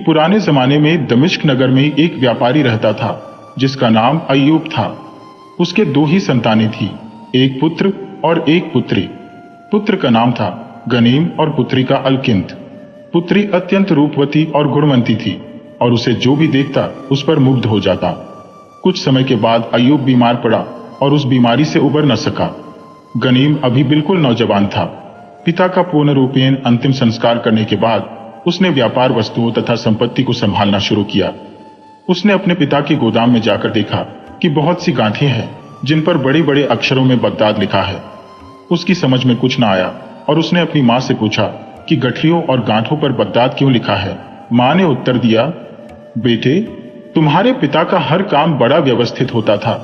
पुराने जमाने में दमिश्क नगर में एक व्यापारी रहता था जिसका नाम अय्यूब था। उसके दो ही संतानें थी, एक पुत्र और एक पुत्री। पुत्र का नाम था गनीम और पुत्री का अलकिंत। पुत्री अत्यंत रूपवती और गुणवंती थी और उसे जो भी देखता उस पर मुग्ध हो जाता। कुछ समय के बाद अय्यूब बीमार पड़ा और उस बीमारी से उबर न सका। गनीम अभी बिल्कुल नौजवान था। पिता का पूर्ण रूपेण अंतिम संस्कार करने के बाद उसने व्यापार वस्तुओं तथा संपत्ति को संभालना शुरू किया। उसने अपने पिता के गोदाम में जाकर देखा कि बहुत सी गांठें हैं जिन पर बड़े बड़े अक्षरों में बगदाद लिखा है। उसकी समझ में कुछ न आया और उसने अपनी माँ से पूछा कि गठरियों और गांठों पर बगदाद क्यों लिखा है। माँ ने उत्तर दिया, बेटे, तुम्हारे पिता का हर काम बड़ा व्यवस्थित होता था।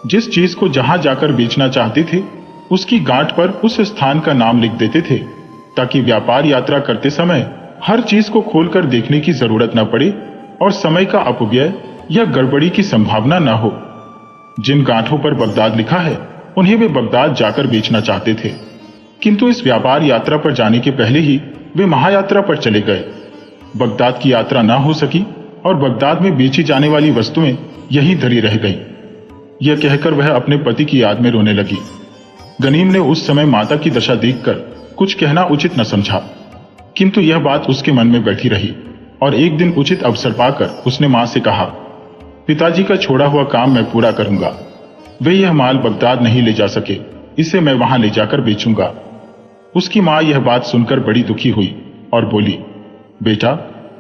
जिस चीज को जहां जाकर बेचना चाहते थे उसकी गांठ पर उस स्थान का नाम लिख देते थे ताकि व्यापार यात्रा करते समय हर चीज को खोलकर देखने की जरूरत न पड़े और समय का अपव्यय या गड़बड़ी की संभावना न हो। जिन गांठों पर बगदाद लिखा है उन्हें वे बगदाद जाकर बेचना चाहते थे, किंतु इस व्यापार यात्रा पर जाने के पहले ही वे महायात्रा पर चले गए। बगदाद की यात्रा न हो सकी और बगदाद में बेची जाने वाली वस्तुएं यहीं धरी रह गईं। यह कहकर वह अपने पति की याद में रोने लगी। गनीम ने उस समय माता की दशा देखकर कुछ कहना उचित न समझा, किंतु यह बात उसके मन में बैठी रही और एक दिन उचित अवसर पाकर उसने मां से कहा, पिताजी का छोड़ा हुआ काम मैं पूरा करूंगा। वे यह माल बगदाद नहीं ले जा सके, इसे मैं वहां ले जाकर बेचूंगा। उसकी मां यह बात सुनकर बड़ी दुखी हुई और बोली, बेटा,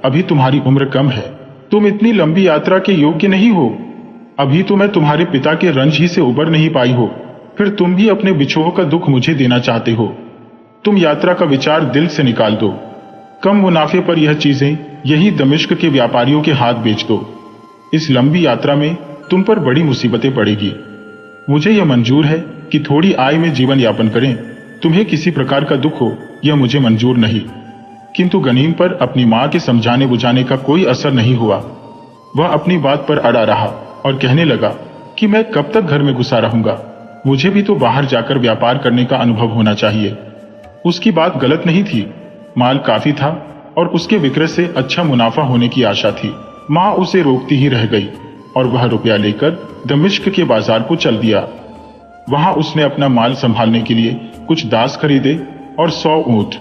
अभी तुम्हारी उम्र कम है, तुम इतनी लंबी यात्रा के योग्य नहीं हो। अभी तो मैं तुम्हारे पिता के रंज ही से उबर नहीं पाई हो, फिर तुम भी अपने बिछोह का दुख मुझे देना चाहते हो। तुम यात्रा का विचार दिल से निकाल दो। कम मुनाफे पर यह चीजें यही दमिश्क के व्यापारियों के हाथ बेच दो। इस लंबी यात्रा में तुम पर बड़ी मुसीबतें पड़ेगी। मुझे यह मंजूर है कि थोड़ी आय में जीवन यापन करें, तुम्हें किसी प्रकार का दुख हो यह मुझे मंजूर नहीं। किंतु गनीम पर अपनी मां के समझाने बुझाने का कोई असर नहीं हुआ। वह अपनी बात पर अड़ा रहा और कहने लगा कि मैं कब तक घर में घुसा रहूंगा, मुझे भी तो बाहर जाकर व्यापार करने का अनुभव होना चाहिए। उसकी बात गलत नहीं थी, माल काफी था और उसके विक्रय से अच्छा मुनाफा होने की आशा थी। मां उसे रोकती ही रह गई और वह रुपया लेकर दमिश्क के बाजार को चल दिया। वहां उसने अपना माल संभालने के लिए कुछ दास खरीदे और 100 ऊंट।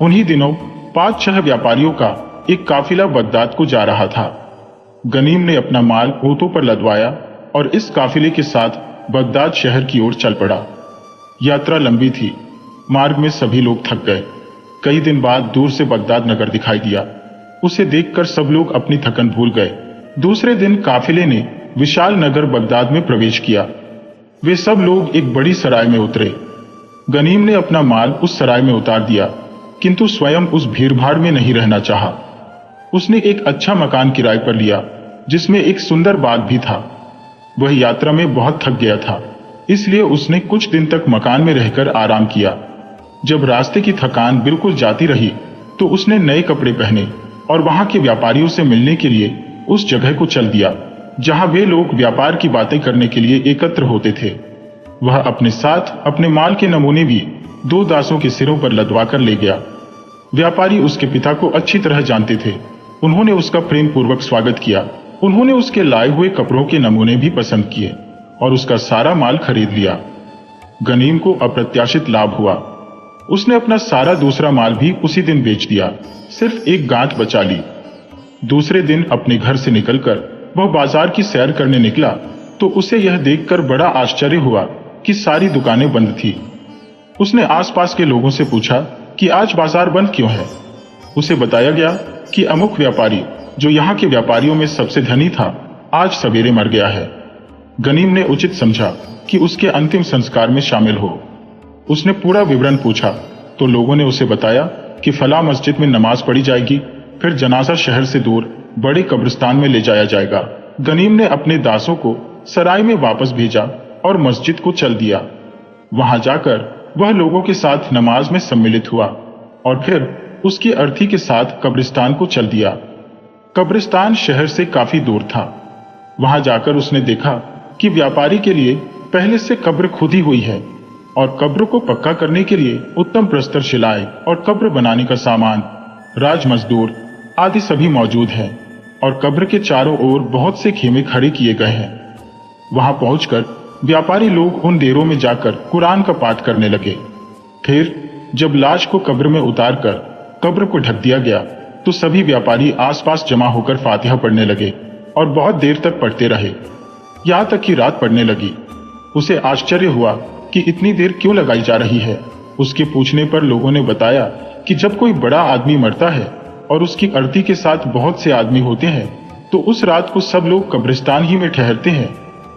उन्हीं दिनों 5-6 व्यापारियों का एक काफिला बगदाद को जा रहा था। गनीम ने अपना माल ऊंटों पर लदवाया और इस काफिले के साथ बगदाद शहर की ओर चल पड़ा। यात्रा लंबी थी, मार्ग में सभी लोग थक गए। कई दिन बाद दूर से बगदाद नगर दिखाई दिया। उसे देखकर सब लोग अपनी थकन भूल गए। दूसरे दिन काफिले ने विशाल नगर बगदाद में प्रवेश किया। वे सब लोग एक बड़ी सराय में उतरे। गनीम ने अपना माल उस सराय में उतार दिया, किंतु स्वयं उस भीड़भाड़ में नहीं रहना चाहा। उसने एक अच्छा मकान किराए पर लिया जिसमें एक सुंदर बाग भी था। वह यात्रा में बहुत थक गया था, इसलिए उसने कुछ दिन तक मकान में रहकर आराम किया। जब रास्ते की थकान बिल्कुल जाती रही तो उसने नए कपड़े पहने और वहां के व्यापारियों से मिलने के लिए उस जगह को चल दिया जहां वे लोग व्यापार की बातें करने के लिए एकत्र होते थे। वह अपने साथ अपने माल के नमूने भी 2 दासों के सिरों पर लदवा कर ले गया। व्यापारी उसके पिता को अच्छी तरह जानते थे। उन्होंने उसका प्रेम पूर्वक स्वागत किया। उन्होंने उसके लाए हुए कपड़ों के नमूने भी पसंद किए और उसका सारा माल खरीद लिया। गनीम को अप्रत्याशित लाभ हुआ। उसने अपना सारा दूसरा माल भी उसी दिन बेच दिया, सिर्फ एक गांठ बचा ली। दूसरे दिन अपने घर से निकलकर वह बाजार की सैर करने निकला तो उसे यह देखकर बड़ा आश्चर्य हुआ कि सारी दुकानें बंद थी। उसने आसपास के लोगों से पूछा कि आज बाजार बंद क्यों है। उसे बताया गया कि अमुक व्यापारी, जो यहाँ के व्यापारियों में सबसे धनी था, आज सवेरे मर गया है। गनीम ने उचित समझा कि उसके अंतिम संस्कार में शामिल हो। उसने पूरा विवरण पूछा तो लोगों ने उसे बताया कि फला मस्जिद में नमाज पढ़ी जाएगी, फिर जनाजा शहर से दूर बड़े कब्रिस्तान में ले जाया जाएगा। गनीम ने अपने दासों को सराय में वापस भेजा और मस्जिद को चल दिया। वहां जाकर वह लोगों के साथ नमाज में सम्मिलित हुआ और फिर उसकी अर्थी के साथ कब्रिस्तान को चल दिया। कब्रिस्तान शहर से काफी दूर था। वहां जाकर उसने देखा कि व्यापारी के लिए पहले से कब्र खुदी हुई है और कब्र को पक्का करने के लिए उत्तम प्रस्तर शिलाएं और कब्र बनाने का सामान, राज मजदूर, आदि सभी मौजूद हैं और कब्र के चारों ओर बहुत से खेमे खड़े किए गए हैं। वहां पहुंचकर व्यापारी लोग उन डेरों में जाकर कुरान का पाठ करने लगे। फिर जब लाश को कब्र में उतारकर कब्र को ढक दिया गया तो सभी व्यापारी आसपास जमा होकर फातिहा पढ़ने लगे और बहुत देर तक पढ़ते रहे, यहां तक कि रात पड़ने लगी। उसे आश्चर्य हुआ कि इतनी देर क्यों लगाई जा रही है। उसके पूछने पर लोगों ने बताया कि जब कोई बड़ा आदमी मरता है और उसकी अर्थी के साथ बहुत से आदमी होते हैं तो उस रात को सब लोग कब्रिस्तान ही में ठहरते हैं।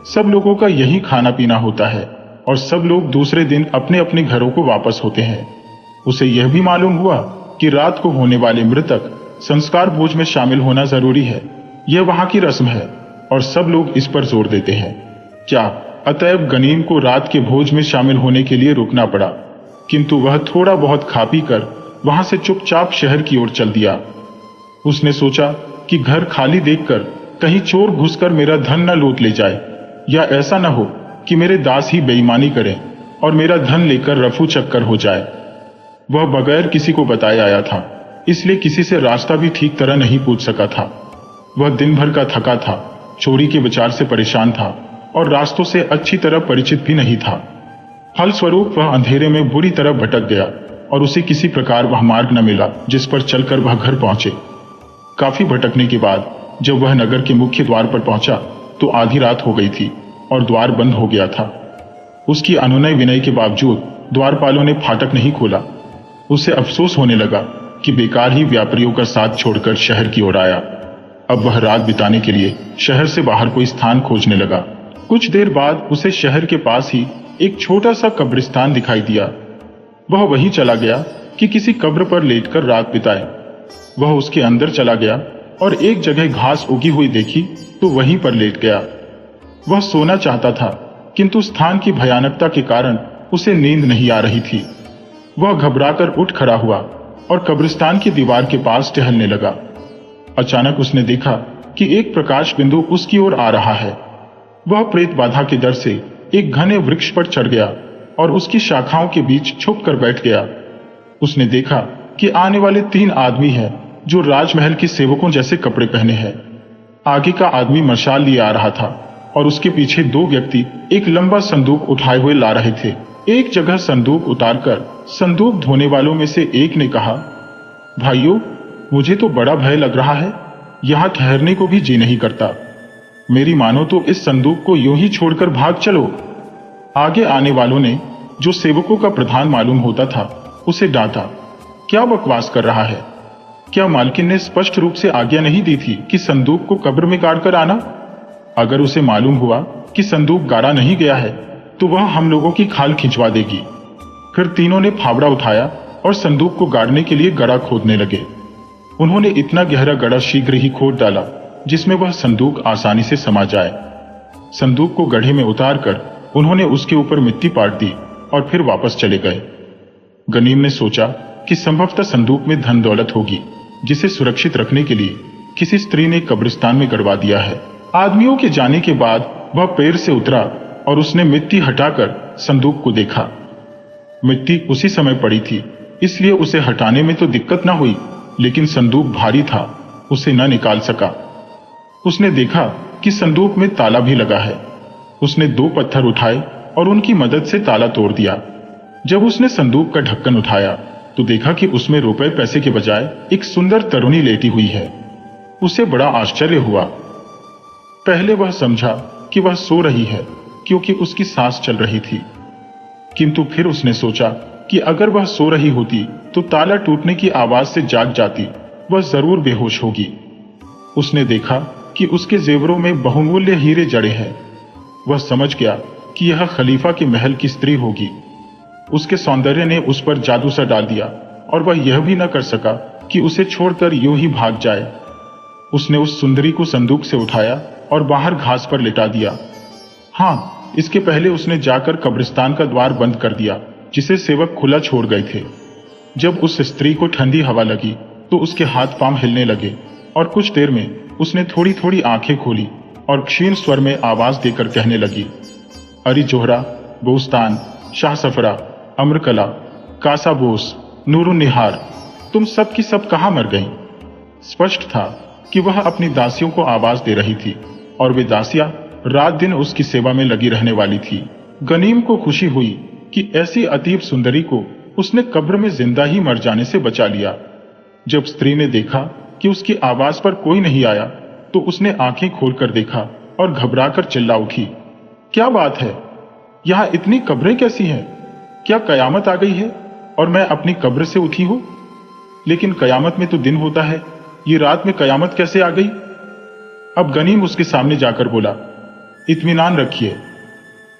सब लोगों का यही खाना पीना होता है और सब लोग दूसरे दिन अपने अपने घरों को वापस होते हैं। उसे यह भी मालूम हुआ कि रात को होने वाले मृतक संस्कार भोज में शामिल होना जरूरी है। यह वहां की रस्म है और सब लोग इस पर जोर देते हैं। क्या अतएव गनीम को रात के भोज में शामिल होने के लिए रुकना पड़ा, किंतु वह थोड़ा बहुत खा पी कर वहां से चुपचाप शहर की ओर चल दिया। उसने सोचा कि घर खाली देखकर कहीं चोर घुसकर मेरा धन न लूट ले जाए, या ऐसा न हो कि मेरे दास ही बेईमानी करें और मेरा धन लेकर रफू चक्कर हो जाए। वह बगैर किसी को बताए आया था, इसलिए किसी से रास्ता भी ठीक तरह नहीं पूछ सका था। वह दिन भर का थका था, चोरी के विचार से परेशान था और रास्तों से अच्छी तरह परिचित भी नहीं था। फलस्वरूप वह अंधेरे में बुरी तरह भटक गया और उसे किसी प्रकार वह मार्ग न मिला जिस पर चलकर वह घर पहुंचे। काफी भटकने के बाद जब वह नगर के मुख्य द्वार पर पहुंचा तो आधी रात हो गई थी और द्वार बंद हो गया था। उसकी अनुनय विनय के बावजूद द्वारपालों ने फाटक नहीं खोला। उसे अफसोस होने लगा कि बेकार ही व्यापारियों का साथ छोड़कर शहर की ओर आया। अब वह रात बिताने के लिए शहर से बाहर कोई स्थान खोजने लगा। कुछ देर बाद उसे शहर के पास ही एक छोटा सा कब्रिस्तान दिखाई दिया। वह वहीं चला गया कि किसी कब्र पर लेटकर रात बिताए। वह उसके अंदर चला गया और एक जगह घास उगी हुई देखी तो वहीं पर लेट गया। वह सोना चाहता था, किंतु स्थान की भयानकता के कारण उसे नींद नहीं आ रही थी। वह घबराकर उठ खड़ा हुआ और कब्रिस्तान की दीवार के पास टहलने लगा। अचानक उसने देखा कि एक प्रकाश बिंदु उसकी ओर आ रहा है। वह प्रेत बाधा के डर से एक घने वृक्ष पर चढ़ गया और उसकी शाखाओं के बीच छुप कर बैठ गया। उसने देखा कि आने वाले 3 आदमी हैं जो राजमहल के सेवकों जैसे कपड़े पहने हैं। आगे का आदमी मशाल लिए आ रहा था और उसके पीछे 2 व्यक्ति एक लंबा संदूक उठाए हुए ला रहे थे। एक जगह संदूक उतारकर संदूक धोने वालों में से एक ने कहा, भाइयों, मुझे तो बड़ा भय लग रहा है, यहां ठहरने को भी जी नहीं करता। मेरी मानो तो इस संदूक को यूं ही छोड़कर भाग चलो। आगे आने वालों ने, जो सेवकों का प्रधान मालूम होता था, उसे डांटा। क्या बकवास कर रहा है? क्या मालकिन ने स्पष्ट रूप से आज्ञा नहीं दी थी कि संदूक को कब्र में गाड़ कर आना? अगर उसे मालूम हुआ कि संदूक गाड़ा नहीं गया है तो वह हम लोगों की खाल खिंचवा देगी। फिर तीनों ने फावड़ा उठाया और संदूक को गाड़ने के लिए गड्ढा खोदने लगे। उन्होंने इतना गहरा गड्ढा शीघ्र ही खोद डाला जिसमें वह संदूक आसानी से समा जाए। संदूक को गड्ढे में उतारकर उन्होंने उसके ऊपर मिट्टी पाट दी और फिर वापस चले गए। गनीम ने सोचा कि संभवतः संदूक में धन दौलत होगी जिसे सुरक्षित रखने के लिए किसी स्त्री ने कब्रिस्तान में गड़वा दिया है। आदमियों के जाने के बाद वह पैर से उतरा और उसने मिट्टी हटाकर संदूक को देखा। मिट्टी उसी समय पड़ी थी, इसलिए उसे हटाने में तो दिक्कत न हुई, लेकिन संदूक भारी था, उसे न निकाल सका। उसने देखा कि संदूक में ताला भी लगा है। उसने 2 पत्थर उठाए और उनकी मदद से ताला तोड़ दिया। जब उसने संदूक का ढक्कन उठाया तो देखा कि उसमें रुपए पैसे के बजाय एक सुंदर तरुणी लेटी हुई है। उसे बड़ा आश्चर्य हुआ। पहले वह समझा कि वह सो रही है क्योंकि उसकी सांस चल रही थी, किंतु फिर उसने सोचा कि अगर वह सो रही होती तो ताला टूटने की आवाज से जाग जाती, वह जरूर बेहोश होगी। उसने देखा कि उसके जेवरों में बहुमूल्य हीरे जड़े हैं। वह समझ गया कि यह खलीफा के महल की स्त्री होगी। उसके सौंदर्य ने उस पर जादू सा डाल दिया और वह यह भी न कर सका कि उसे छोड़कर यूं ही भाग जाए। उसने उस सुंदरी को संदूक से उठाया और बाहर घास पर लिटा दिया। हाँ, इसके पहले उसने जाकर कब्रिस्तान का द्वार बंद कर दिया जिसे सेवक खुला छोड़ गए थे। जब उस स्त्री को ठंडी हवा लगी तो उसके हाथ पांव हिलने लगे और कुछ देर में उसने थोड़ी थोड़ी आंखें खोली और क्षीण स्वर में आवाज देकर कहने लगी, अरी जोहरा, बोस्तान, शाह सफरा, अम्रकला, कासा बोस, नूरुन निहार, तुम सब की सब कहां मर गईं? स्पष्ट था कि वह अपनी दासियों को आवाज दे रही थी और वे दासियां रात दिन उसकी सेवा में लगी रहने वाली थी। गनीम को खुशी हुई कि ऐसी अतीब सुंदरी को उसने कब्र में जिंदा ही मर जाने से बचा लिया। जब स्त्री ने देखा कि उसकी आवाज पर कोई नहीं आया तो उसने आंखें खोलकर देखा और घबराकर चिल्ला उठी, क्या बात है? यहाँ इतनी कब्रें कैसी हैं? क्या कयामत आ गई है और मैं अपनी कब्र से उठी हूं? लेकिन कयामत में तो दिन होता है, ये रात में कयामत कैसे आ गई? अब गनीम उसके सामने जाकर बोला, इत्मीनान रखिए,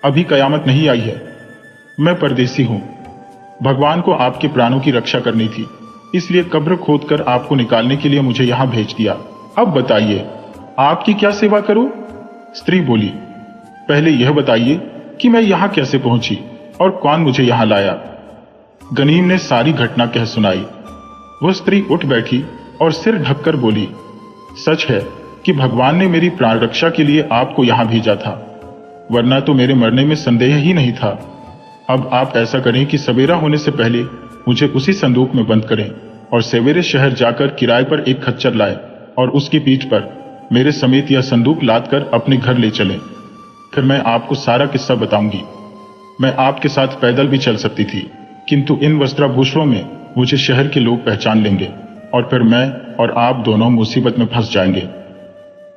अभी कयामत नहीं आई है। मैं परदेसी हूं, भगवान को आपके प्राणों की रक्षा करनी थी, इसलिए कब्र खोदकर आपको निकालने के लिए मुझे यहां भेज दिया। अब बताइए, आपकी क्या सेवा करूं? स्त्री बोली, पहले यह बताइए कि मैं यहां कैसे पहुंची और कौन मुझे यहां लाया। गनीम ने सारी घटना कह सुनाई। वह स्त्री उठ बैठी और सिर ढककर बोली, सच है कि भगवान ने मेरी प्राण रक्षा के लिए आपको यहां भेजा था, वरना तो मेरे मरने में संदेह ही नहीं था। अब आप ऐसा करें कि सवेरा होने से पहले मुझे उसी संदूक में बंद करें और सवेरे शहर जाकर किराए पर एक खच्चर लाए और उसकी पीठ पर मेरे समेत यह संदूक लादकर अपने घर ले चलें। फिर मैं आपको सारा किस्सा बताऊंगी। मैं आपके साथ पैदल भी चल सकती थी, किंतु इन वस्त्राभूषणों में मुझे शहर के लोग पहचान लेंगे और फिर मैं और आप दोनों मुसीबत में फंस जाएंगे।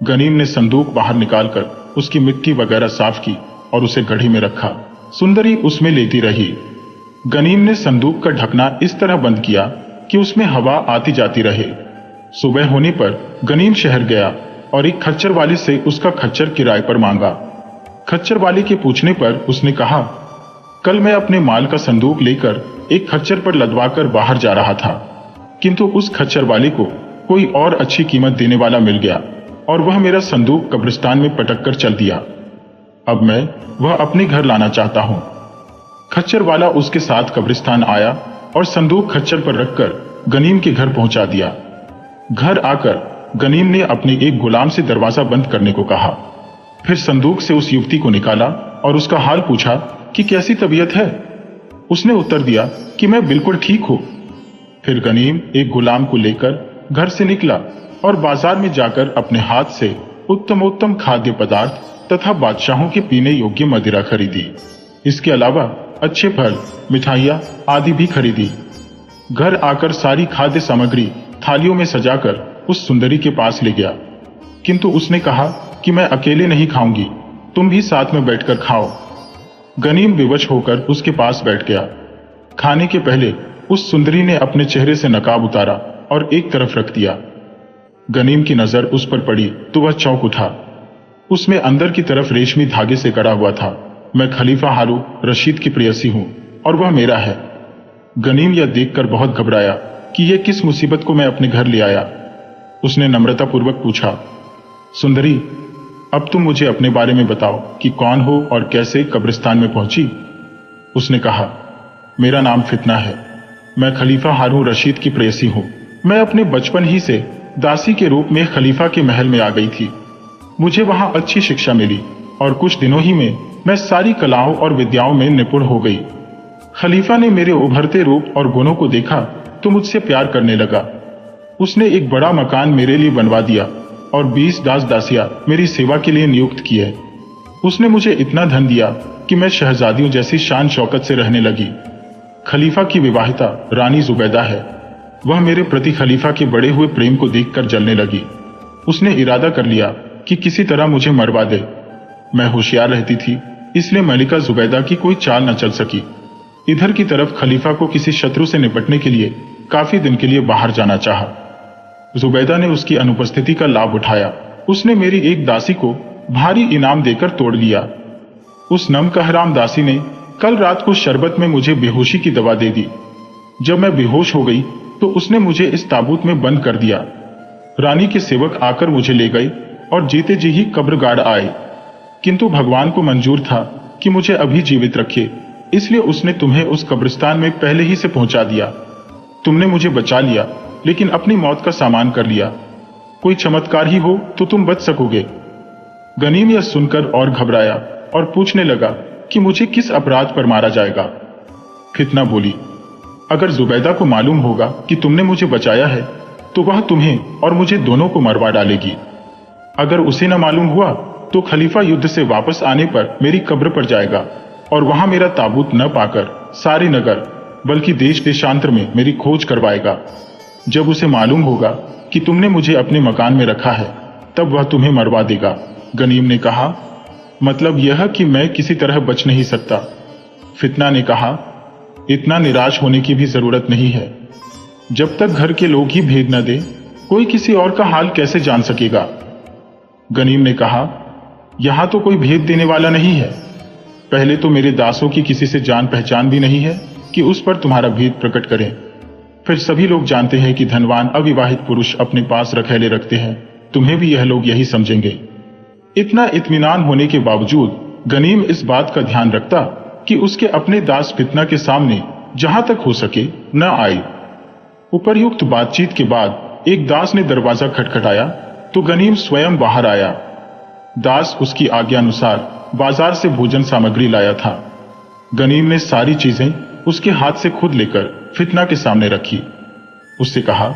गनीम ने संदूक बाहर निकालकर उसकी मिट्टी वगैरह साफ की और उसे गढ़ी में रखा। सुंदरी उसमें लेटी रही। गनीम ने संदूक का ढकना इस तरह बंद किया कि उसमें हवा आती जाती रहे। सुबह होने पर गनीम शहर गया और एक खच्चर वाले से उसका खच्चर किराए पर मांगा। खच्चर वाले के पूछने पर उसने कहा, कल मैं अपने माल का संदूक लेकर एक खच्चर पर लदवाकर बाहर जा रहा था, किंतु उस खच्चर वाले को कोई और अच्छी कीमत देने वाला मिल गया और वह मेरा संदूक कब्रिस्तान में पटक कर चल दिया। अब मैं वह अपने घर लाना चाहता हूं। खच्चर वाला उसके साथ कब्रिस्तान आया और संदूक खच्चर पर रखकर गनीम के घर पहुंचा दिया। घर आकर गनीम ने अपने एक गुलाम से दरवाजा बंद करने को कहा। फिर संदूक से उस युवती को निकाला और उसका हाल पूछा कि कैसी तबीयत है। उसने उत्तर दिया कि मैं बिल्कुल ठीक हूं। फिर गनीम एक गुलाम को लेकर घर से निकला और बाजार में जाकर अपने हाथ से उत्तमोत्तम खाद्य पदार्थ तथा बादशाहों के पीने योग्य मदिरा खरीदी। इसके अलावा अच्छे फल, मिठाइयाँ आदि भी खरीदी। घर आकर सारी खाद्य सामग्री थालियों में सजाकर उस सुंदरी के पास ले गया, किंतु उसने कहा कि मैं अकेले नहीं खाऊंगी, तुम भी साथ में बैठकर खाओ। गनीम विवश होकर उसके पास बैठ गया। खाने के पहले उस सुंदरी ने अपने चेहरे से नकाब उतारा और एक तरफ रख दिया। गनीम की नजर उस पर पड़ी तो वह चौंक उठा। उसमें अंदर की तरफ रेशमी धागे से कड़ा हुआ था, मैं खलीफा हारून रशीद की प्रेयसी हूं और वह मेरा है। गनीम यह देखकर बहुत घबराया कि यह किस मुसीबत को मैं अपने घर ले आया। उसने नम्रतापूर्वक पूछा, सुंदरी, अब तुम मुझे अपने बारे में बताओ कि कौन हो और कैसे कब्रिस्तान में पहुंची। उसने कहा, मेरा नाम फितना है, मैं खलीफा हारून रशीद की प्रेयसी हूं। मैं अपने बचपन ही से दासी के रूप में खलीफा के महल में आ गई थी। मुझे वहां अच्छी शिक्षा मिली और कुछ दिनों ही में मैं सारी कलाओं और विद्याओं में निपुण हो गई। खलीफा ने मेरे उभरते रूप और गुणों को देखा तो मुझसे प्यार करने लगा। उसने एक बड़ा मकान मेरे लिए बनवा दिया और 20 दास दासियां मेरी सेवा के लिए नियुक्त किए। उसने मुझे इतना धन दिया कि मैं शहजादियों जैसी शान शौकत से रहने लगी। खलीफा की विवाहिता रानी जुबैदा है। वह मेरे प्रति खलीफा के बढ़े हुए प्रेम को देखकर जलने लगी। उसने इरादा कर लिया कि किसी तरह मुझे मरवा दे। मैं होशियार रहती थी, इसलिए मलिका जुबैदा की कोई चाल न चल सकी। इधर की तरफ खलीफा को किसी शत्रु से निपटने के लिए काफी दिन के लिए बाहर जाना चाहा। जुबैदा ने उसकी अनुपस्थिति का लाभ उठाया। उसने मेरी एक दासी को भारी इनाम देकर तोड़ लिया। उस नमकहराम दासी ने कल रात को शरबत में मुझे बेहोशी की दवा दे दी। जब मैं बेहोश हो गई तो उसने मुझे इस ताबूत में बंद कर दिया। रानी के सेवक आकर मुझे ले गए और जीते जी ही कब्र गाड़ आए, किंतु भगवान को मंजूर था कि मुझे अभी जीवित रखे, इसलिए उसने तुम्हें उस कब्रिस्तान में पहले ही से पहुंचा दिया। तुमने मुझे बचा लिया, लेकिन अपनी मौत का सामान कर लिया। कोई चमत्कार ही हो तो तुम बच सकोगे। गनीम यह सुनकर और घबराया और पूछने लगा कि मुझे किस अपराध पर मारा जाएगा। फितना बोली, अगर जुबैदा को मालूम होगा कि तुमने मुझे बचाया है तो वह तुम्हें और मुझे दोनों को मरवा डालेगी। अगर उसे न मालूम हुआ तो खलीफा युद्ध से वापस आने पर मेरी कब्र पर जाएगा और वहां मेरा ताबूत न पाकर सारे नगर बल्कि देश देशांतर में मेरी खोज करवाएगा। जब उसे मालूम होगा कि तुमने मुझे अपने मकान में रखा है तब वह तुम्हें मरवा देगा। गनीम ने कहा, मतलब यह कि मैं किसी तरह बच नहीं सकता। फितना ने कहा, इतना निराश होने की भी जरूरत नहीं है। जब तक घर के लोग ही भेद न दे कोई किसी और का हाल कैसे जान सकेगा। गनीम ने कहा, यहां तो कोई भेद देने वाला नहीं है। पहले तो मेरे दासों की किसी से जान पहचान भी नहीं है कि उस पर तुम्हारा भेद प्रकट करें। फिर सभी लोग जानते हैं कि धनवान अविवाहित पुरुष अपने पास रखैले रखते हैं। तुम्हें भी यह लोग यही समझेंगे। इतना इत्मीनान होने के बावजूद गनीम इस बात का ध्यान रखता कि उसके अपने दास फितना के सामने जहां तक हो सके न आए। उपर्युक्त बातचीत के बाद एक दास ने दरवाजा खटखटाया तो गनीम स्वयं बाहर आया। दास उसकी आज्ञानुसार बाजार से भोजन सामग्री लाया था। गनीम ने सारी चीजें उसके हाथ से खुद लेकर फितना के सामने रखी। उससे कहा,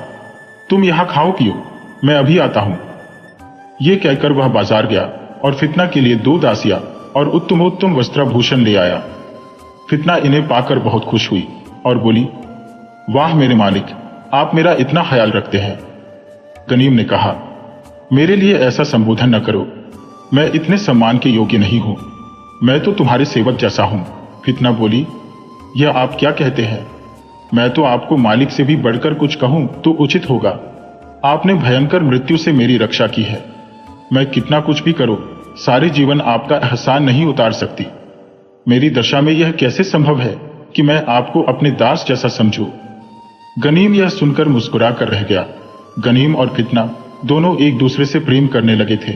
तुम यहां खाओ पियो, मैं अभी आता हूं। ये कहकर वह बाजार गया और फितना के लिए 2 दासियां और उत्तमोत्तम वस्त्राभूषण ले आया। फितना इन्हें पाकर बहुत खुश हुई और बोली, वाह मेरे मालिक, आप मेरा इतना ख्याल रखते हैं। गनीम ने कहा, मेरे लिए ऐसा संबोधन न करो, मैं इतने सम्मान के योग्य नहीं हूं। मैं तो तुम्हारे सेवक जैसा हूं। फितना बोली, यह आप क्या कहते हैं? मैं तो आपको मालिक से भी बढ़कर कुछ कहूं तो उचित होगा। आपने भयंकर मृत्यु से मेरी रक्षा की है। मैं कितना कुछ भी करूं, सारे जीवन आपका एहसान नहीं उतार सकती। मेरी दशा में यह कैसे संभव है कि मैं आपको अपने दास जैसा समझूं? गनीम यह सुनकर मुस्कुरा कर रह गया। गनीम और फितना दोनों एक दूसरे से प्रेम करने लगे थे,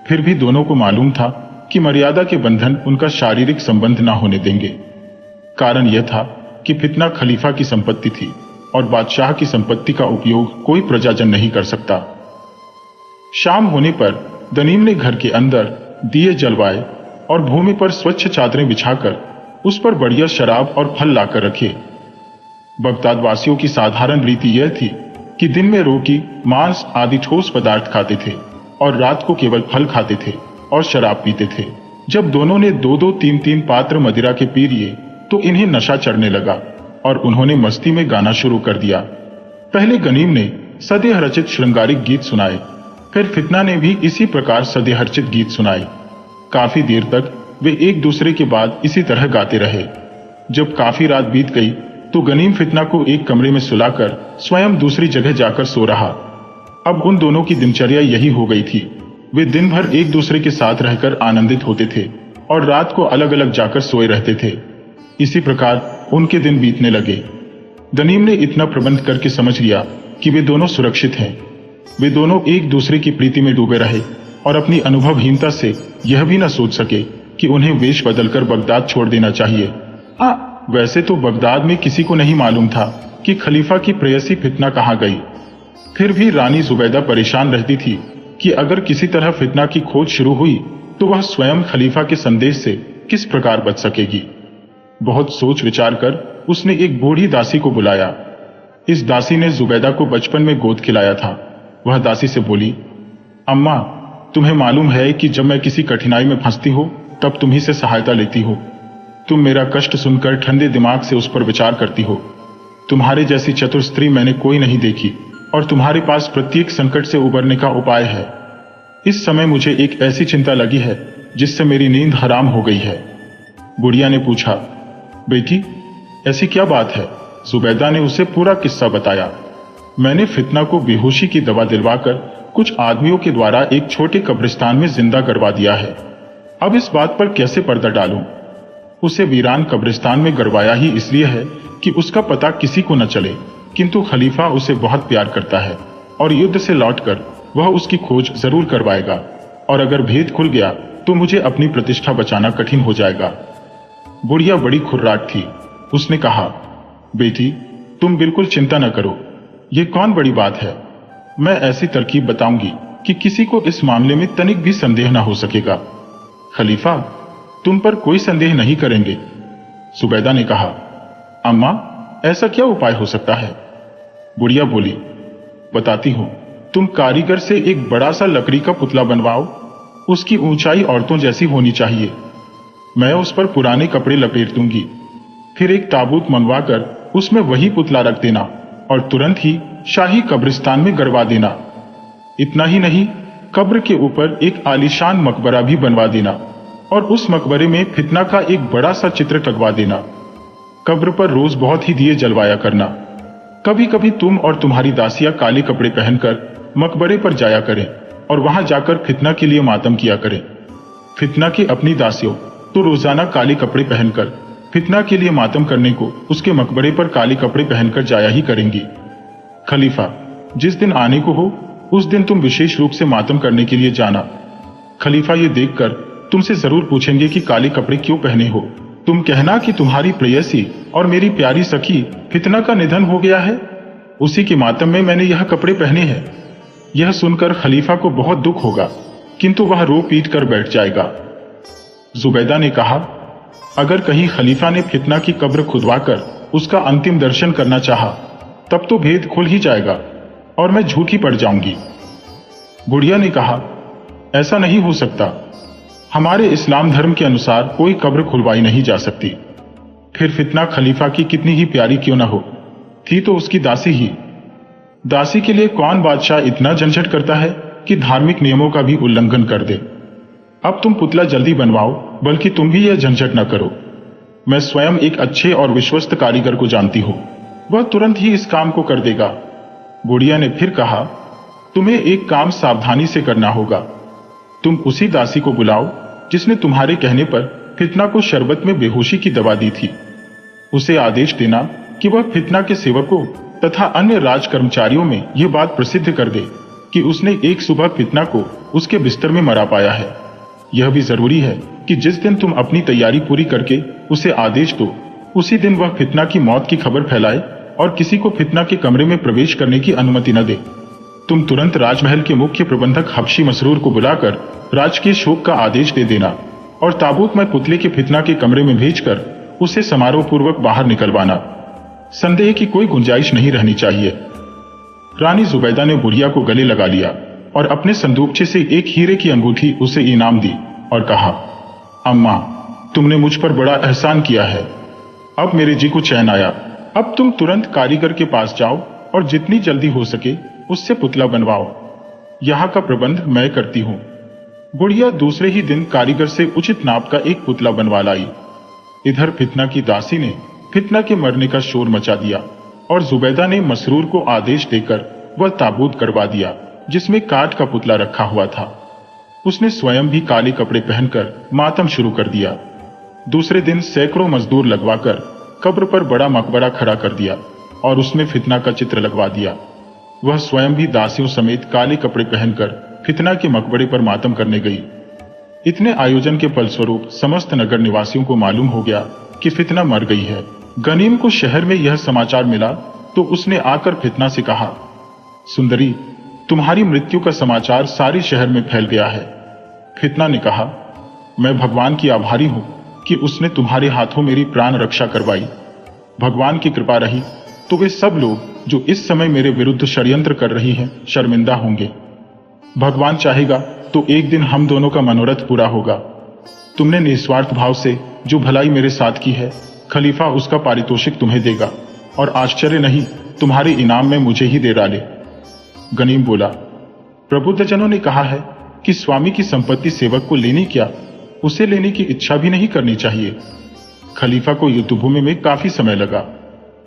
फिर भी दोनों को मालूम था कि मर्यादा के बंधन उनका शारीरिक संबंध ना होने देंगे। कारण यह था कि फितना खलीफा की संपत्ति थी और बादशाह की संपत्ति का उपयोग कोई प्रजाजन नहीं कर सकता। शाम होने पर गनीम ने घर के अंदर दिए जलवाए और भूमि पर स्वच्छ चादरें बिछाकर उस पर बढ़िया शराब और फल लाकर रखे। बगदाद वासियों की साधारण रीति यह थी कि दिन में रोटी, मांस आदि ठोस पदार्थ खाते थे और रात को केवल फल खाते थे और शराब पीते थे। जब दोनों ने 2-2, 3-3 पात्र मदिरा के पी लिए तो इन्हें नशा चढ़ने लगा और उन्होंने मस्ती में गाना शुरू कर दिया। पहले गनीम ने सदेह रचित श्रृंगारिक गीत सुनाए, फिर फितना ने भी इसी प्रकार सदेहरचित गीत सुनाए। काफी देर तक वे एक दूसरे के बाद इसी तरह गाते रहे। जब काफी रात बीत गई तो गनीम फितना को एक कमरे में सुलाकर स्वयं दूसरी जगह जाकर सो रहा। अब उन दोनों की दिनचर्या यही हो गई थी। वे दिन भर एक दूसरे के साथ रहकर आनंदित होते थे और रात को अलग अलग जाकर सोए रहते थे। इसी प्रकार उनके दिन बीतने लगे। गनीम ने इतना प्रबंध करके समझ लिया कि वे दोनों सुरक्षित हैं। वे दोनों एक दूसरे की प्रीति में डूबे रहे और अपनी अनुभवहीनता से यह भी न सोच सके कि उन्हें वेश बदलकर बगदाद छोड़ देना चाहिए। वैसे तो बगदाद में किसी को नहीं मालूम था कि खलीफा की प्रेयसी फितना कहाँ गई। फिर भी रानी जुबैदा परेशान रहती थी कि अगर किसी तरह फितना की खोज शुरू हुई तो वह स्वयं खलीफा के संदेश से किस प्रकार बच सकेगी। बहुत सोच विचार कर उसने एक बूढ़ी दासी को बुलाया। इस दासी ने जुबैदा को बचपन में गोद खिलाया था। वह दासी से बोली, अम्मा, तुम्हें मालूम है कि जब मैं किसी कठिनाई में फंसती हूँ तब तुम्ही से सहायता लेती हो। तुम मेरा कष्ट सुनकर ठंडे दिमाग से उस पर विचार करती हो। तुम्हारे जैसी चतुर स्त्री मैंने कोई नहीं देखी और तुम्हारे पास प्रत्येक संकट से उबरने का उपाय है। इस समय मुझे एक ऐसी चिंता लगी है जिससे मेरी नींद हराम हो गई है। बुढ़िया ने पूछा, बेटी ऐसी क्या बात है? जुबैदा ने उसे पूरा किस्सा बताया। मैंने फितना को बेहोशी की दवा दिलवाकर कुछ आदमियों के द्वारा एक छोटे कब्रिस्तान में जिंदा करवा दिया है। अब इस बात पर कैसे पर्दा डालूं? उसे वीरान कब्रिस्तान में गड़वाया ही इसलिए है कि उसका पता किसी को न चले, किंतु खलीफा उसे बहुत प्यार करता है और युद्ध से लौटकर वह उसकी खोज जरूर करवाएगा और अगर भेद खुल गया तो मुझे अपनी प्रतिष्ठा बचाना कठिन हो जाएगा। बुढ़िया बड़ी खुर्राट थी। उसने कहा, बेटी तुम बिल्कुल चिंता न करो, ये कौन बड़ी बात है। मैं ऐसी तरकीब बताऊंगी कि किसी को इस मामले में तनिक भी संदेह न हो सकेगा। खलीफा तुम पर कोई संदेह नहीं करेंगे। जुबैदा ने कहा, अम्मा ऐसा क्या उपाय हो सकता है? बुढ़िया बोली, बताती हूँ। तुम कारीगर से एक बड़ा सा लकड़ी का पुतला बनवाओ। उसकी ऊंचाई औरतों जैसी होनी चाहिए। मैं उस पर पुराने कपड़े लपेट दूंगी। फिर एक ताबूत मंगवाकर उसमें वही पुतला रख देना और तुरंत ही शाही कब्रिस्तान में गड़वा देना। इतना ही नहीं, कब्र के ऊपर एक आलीशान मकबरा भी बनवा देना और उस मकबरे में फितना का एक बड़ा सा चित्र टंगवा देना। कब्र पर रोज बहुत ही दिए जलवाया करना। कभी कभी तुम और तुम्हारी दासियां काले कपड़े पहनकर मकबरे पर जाया करें और वहां जाकर फितना के लिए मातम किया करें। फितना की अपनी दासियों तो रोजाना काले कपड़े पहनकर फितना के लिए मातम करने को उसके मकबरे पर काले कपड़े पहनकर जाया ही करेंगी। खलीफा, जिस दिन आने को हो उस दिन तुम विशेष रूप से मातम करने के लिए जाना। खलीफा ये देखकर तुमसे जरूर पूछेंगे कि काले कपड़े क्यों पहने हो। तुम कहना कि तुम्हारी प्रेयसी और मेरी प्यारी सखी फितना का निधन हो गया है, उसी के मातम में मैंने यह कपड़े पहने हैं। यह सुनकर खलीफा को बहुत दुख होगा, किंतु वह रो पीट कर बैठ जाएगा। जुबैदा ने कहा, अगर कहीं खलीफा ने फितना की कब्र खुदवाकर उसका अंतिम दर्शन करना चाहा, तब तो भेद खुल ही जाएगा और मैं झूठी पड़ जाऊंगी। बुढ़िया ने कहा, ऐसा नहीं हो सकता। हमारे इस्लाम धर्म के अनुसार कोई कब्र खुलवाई नहीं जा सकती। फिर फितना खलीफा की कितनी ही प्यारी क्यों न हो, थी तो उसकी दासी ही। दासी के लिए कौन बादशाह इतना झंझट करता है कि धार्मिक नियमों का भी उल्लंघन कर दे। अब तुम पुतला जल्दी बनवाओ, बल्कि तुम भी यह झंझट न करो। मैं स्वयं एक अच्छे और विश्वस्त कारीगर को जानती हूं, वह तुरंत ही इस काम को कर देगा। बुढ़िया ने फिर कहा, तुम्हें एक काम सावधानी से करना होगा। तुम उसी दासी को बुलाओ जिसने तुम्हारे कहने पर फितना को शरबत में बेहोशी की दवा दी थी। उसे आदेश देना कि वह फितना के सेवकों तथा अन्य राज कर्मचारियों में यह बात प्रसिद्ध कर दे कि उसने एक सुबह फितना को उसके बिस्तर में मरा पाया है। यह भी जरूरी है कि जिस दिन तुम अपनी तैयारी पूरी करके उसे आदेश दो, उसी दिन वह फितना की मौत की खबर फैलाए और किसी को फितना के कमरे में प्रवेश करने की अनुमति न दे। तुम तुरंत राजमहल के मुख्य प्रबंधक हबशी मसरूर को बुलाकर राजकीय शोक का आदेश दे देना और ताबूत में पुतले के फितना के कमरे में भेजकर उसे समारोह पूर्वक बाहर निकलवाना। संदेह की कोई गुंजाइश नहीं रहनी चाहिए। रानी जुबैदा ने बुढ़िया को गले लगा लिया और अपने संदूकचे से एक हीरे की अंगूठी उसे इनाम दी और कहा, अम्मा, तुमने मुझ पर बड़ा एहसान किया है। अब मेरे जी को चैन आया। अब तुम तुरंत कारीगर के पास जाओ और जितनी जल्दी हो सके उससे पुतला बनवाओ। यहाँ का प्रबंध मैं करती हूँ। बुढ़िया दूसरे ही दिन कारीगर से उचित नाप का एक पुतला बनवा लाई। इधर फितना की दासी ने फितना के मरने का शोर मचा दिया और जुबैदा ने मसरूर को आदेश देकर वह ताबूत करवा दिया जिसमें काठ का पुतला रखा हुआ था। उसने स्वयं भी काले कपड़े पहनकर मातम शुरू कर दिया। दूसरे दिन सैकड़ों मजदूर लगवाकर कब्र पर बड़ा मकबरा खड़ा कर दिया और उसमें फितना का चित्र लगवा दिया। वह स्वयं भी दासियों समेत काले कपड़े पहनकर फितना के मकबरे पर मातम करने गई। इतने आयोजन के फलस्वरूप समस्त नगर निवासियों को मालूम हो गया कि फितना मर गई है। गनीम को शहर में यह समाचार मिला तो उसने आकर फितना से कहा, सुंदरी, तुम्हारी मृत्यु का समाचार सारे शहर में फैल गया है। फितना ने कहा, मैं भगवान की आभारी हूं कि उसने तुम्हारे हाथों मेरी प्राण रक्षा करवाई। भगवान की कृपा रही तो वे सब लोग जो इस समय मेरे विरुद्ध षड्यंत्र कर रही हैं शर्मिंदा होंगे। भगवान चाहेगा तो एक दिन हम दोनों का मनोरथ पूरा होगा। तुमने निस्वार्थ भाव से जो भलाई मेरे साथ की है, खलीफा उसका पारितोषिक तुम्हें देगा और आश्चर्य नहीं, तुम्हारे इनाम में मुझे ही दे डाले। गनीम बोला, प्रबुद्धजनों ने कहा है कि स्वामी की संपत्ति सेवक को लेनी क्या, उसे लेने की इच्छा भी नहीं करनी चाहिए। खलीफा को युद्धभूमि में काफी समय लगा।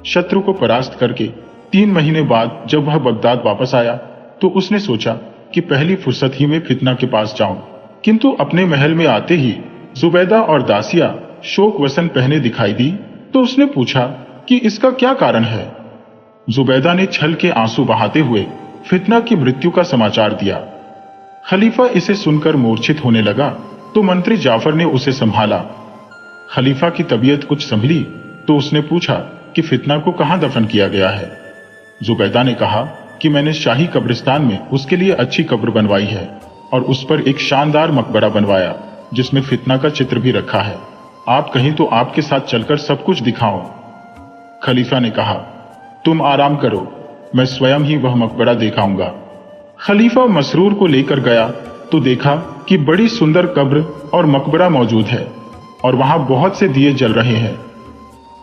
शत्रु को परास्त करके 3 महीने बाद जब वह बगदाद वापस आया तो उसने सोचा कि पहली फुर्सत ही में फितना के पास जाऊं, किंतु अपने महल में आते ही जुबैदा और दासिया शोक वसन पहने दिखाई दी तो उसने पूछा कि इसका क्या कारण है। जुबैदा ने छल के आंसू बहाते हुए फितना की मृत्यु का समाचार दिया। खलीफा इसे सुनकर मूर्छित होने लगा तो मंत्री जाफर ने उसे संभाला। खलीफा की तबीयत कुछ संभली तो उसने पूछा कि फितना को कहां दफन किया गया है। जुबैदा ने कहा कि मैंने शाही कब्रिस्तान में उसके लिए अच्छी कब्र बनवाई है और उस पर एक शानदार मकबरा बनवाया जिसमें फितना का चित्र भी रखा है। आप कहीं तो आपके साथ चलकर सब कुछ दिखाओ। खलीफा ने कहा, तुम आराम करो, मैं स्वयं ही वह मकबरा दिखाऊंगा। खलीफा मसरूर को लेकर गया तो देखा कि बड़ी सुंदर कब्र और मकबरा मौजूद है और वहां बहुत से दिए जल रहे हैं।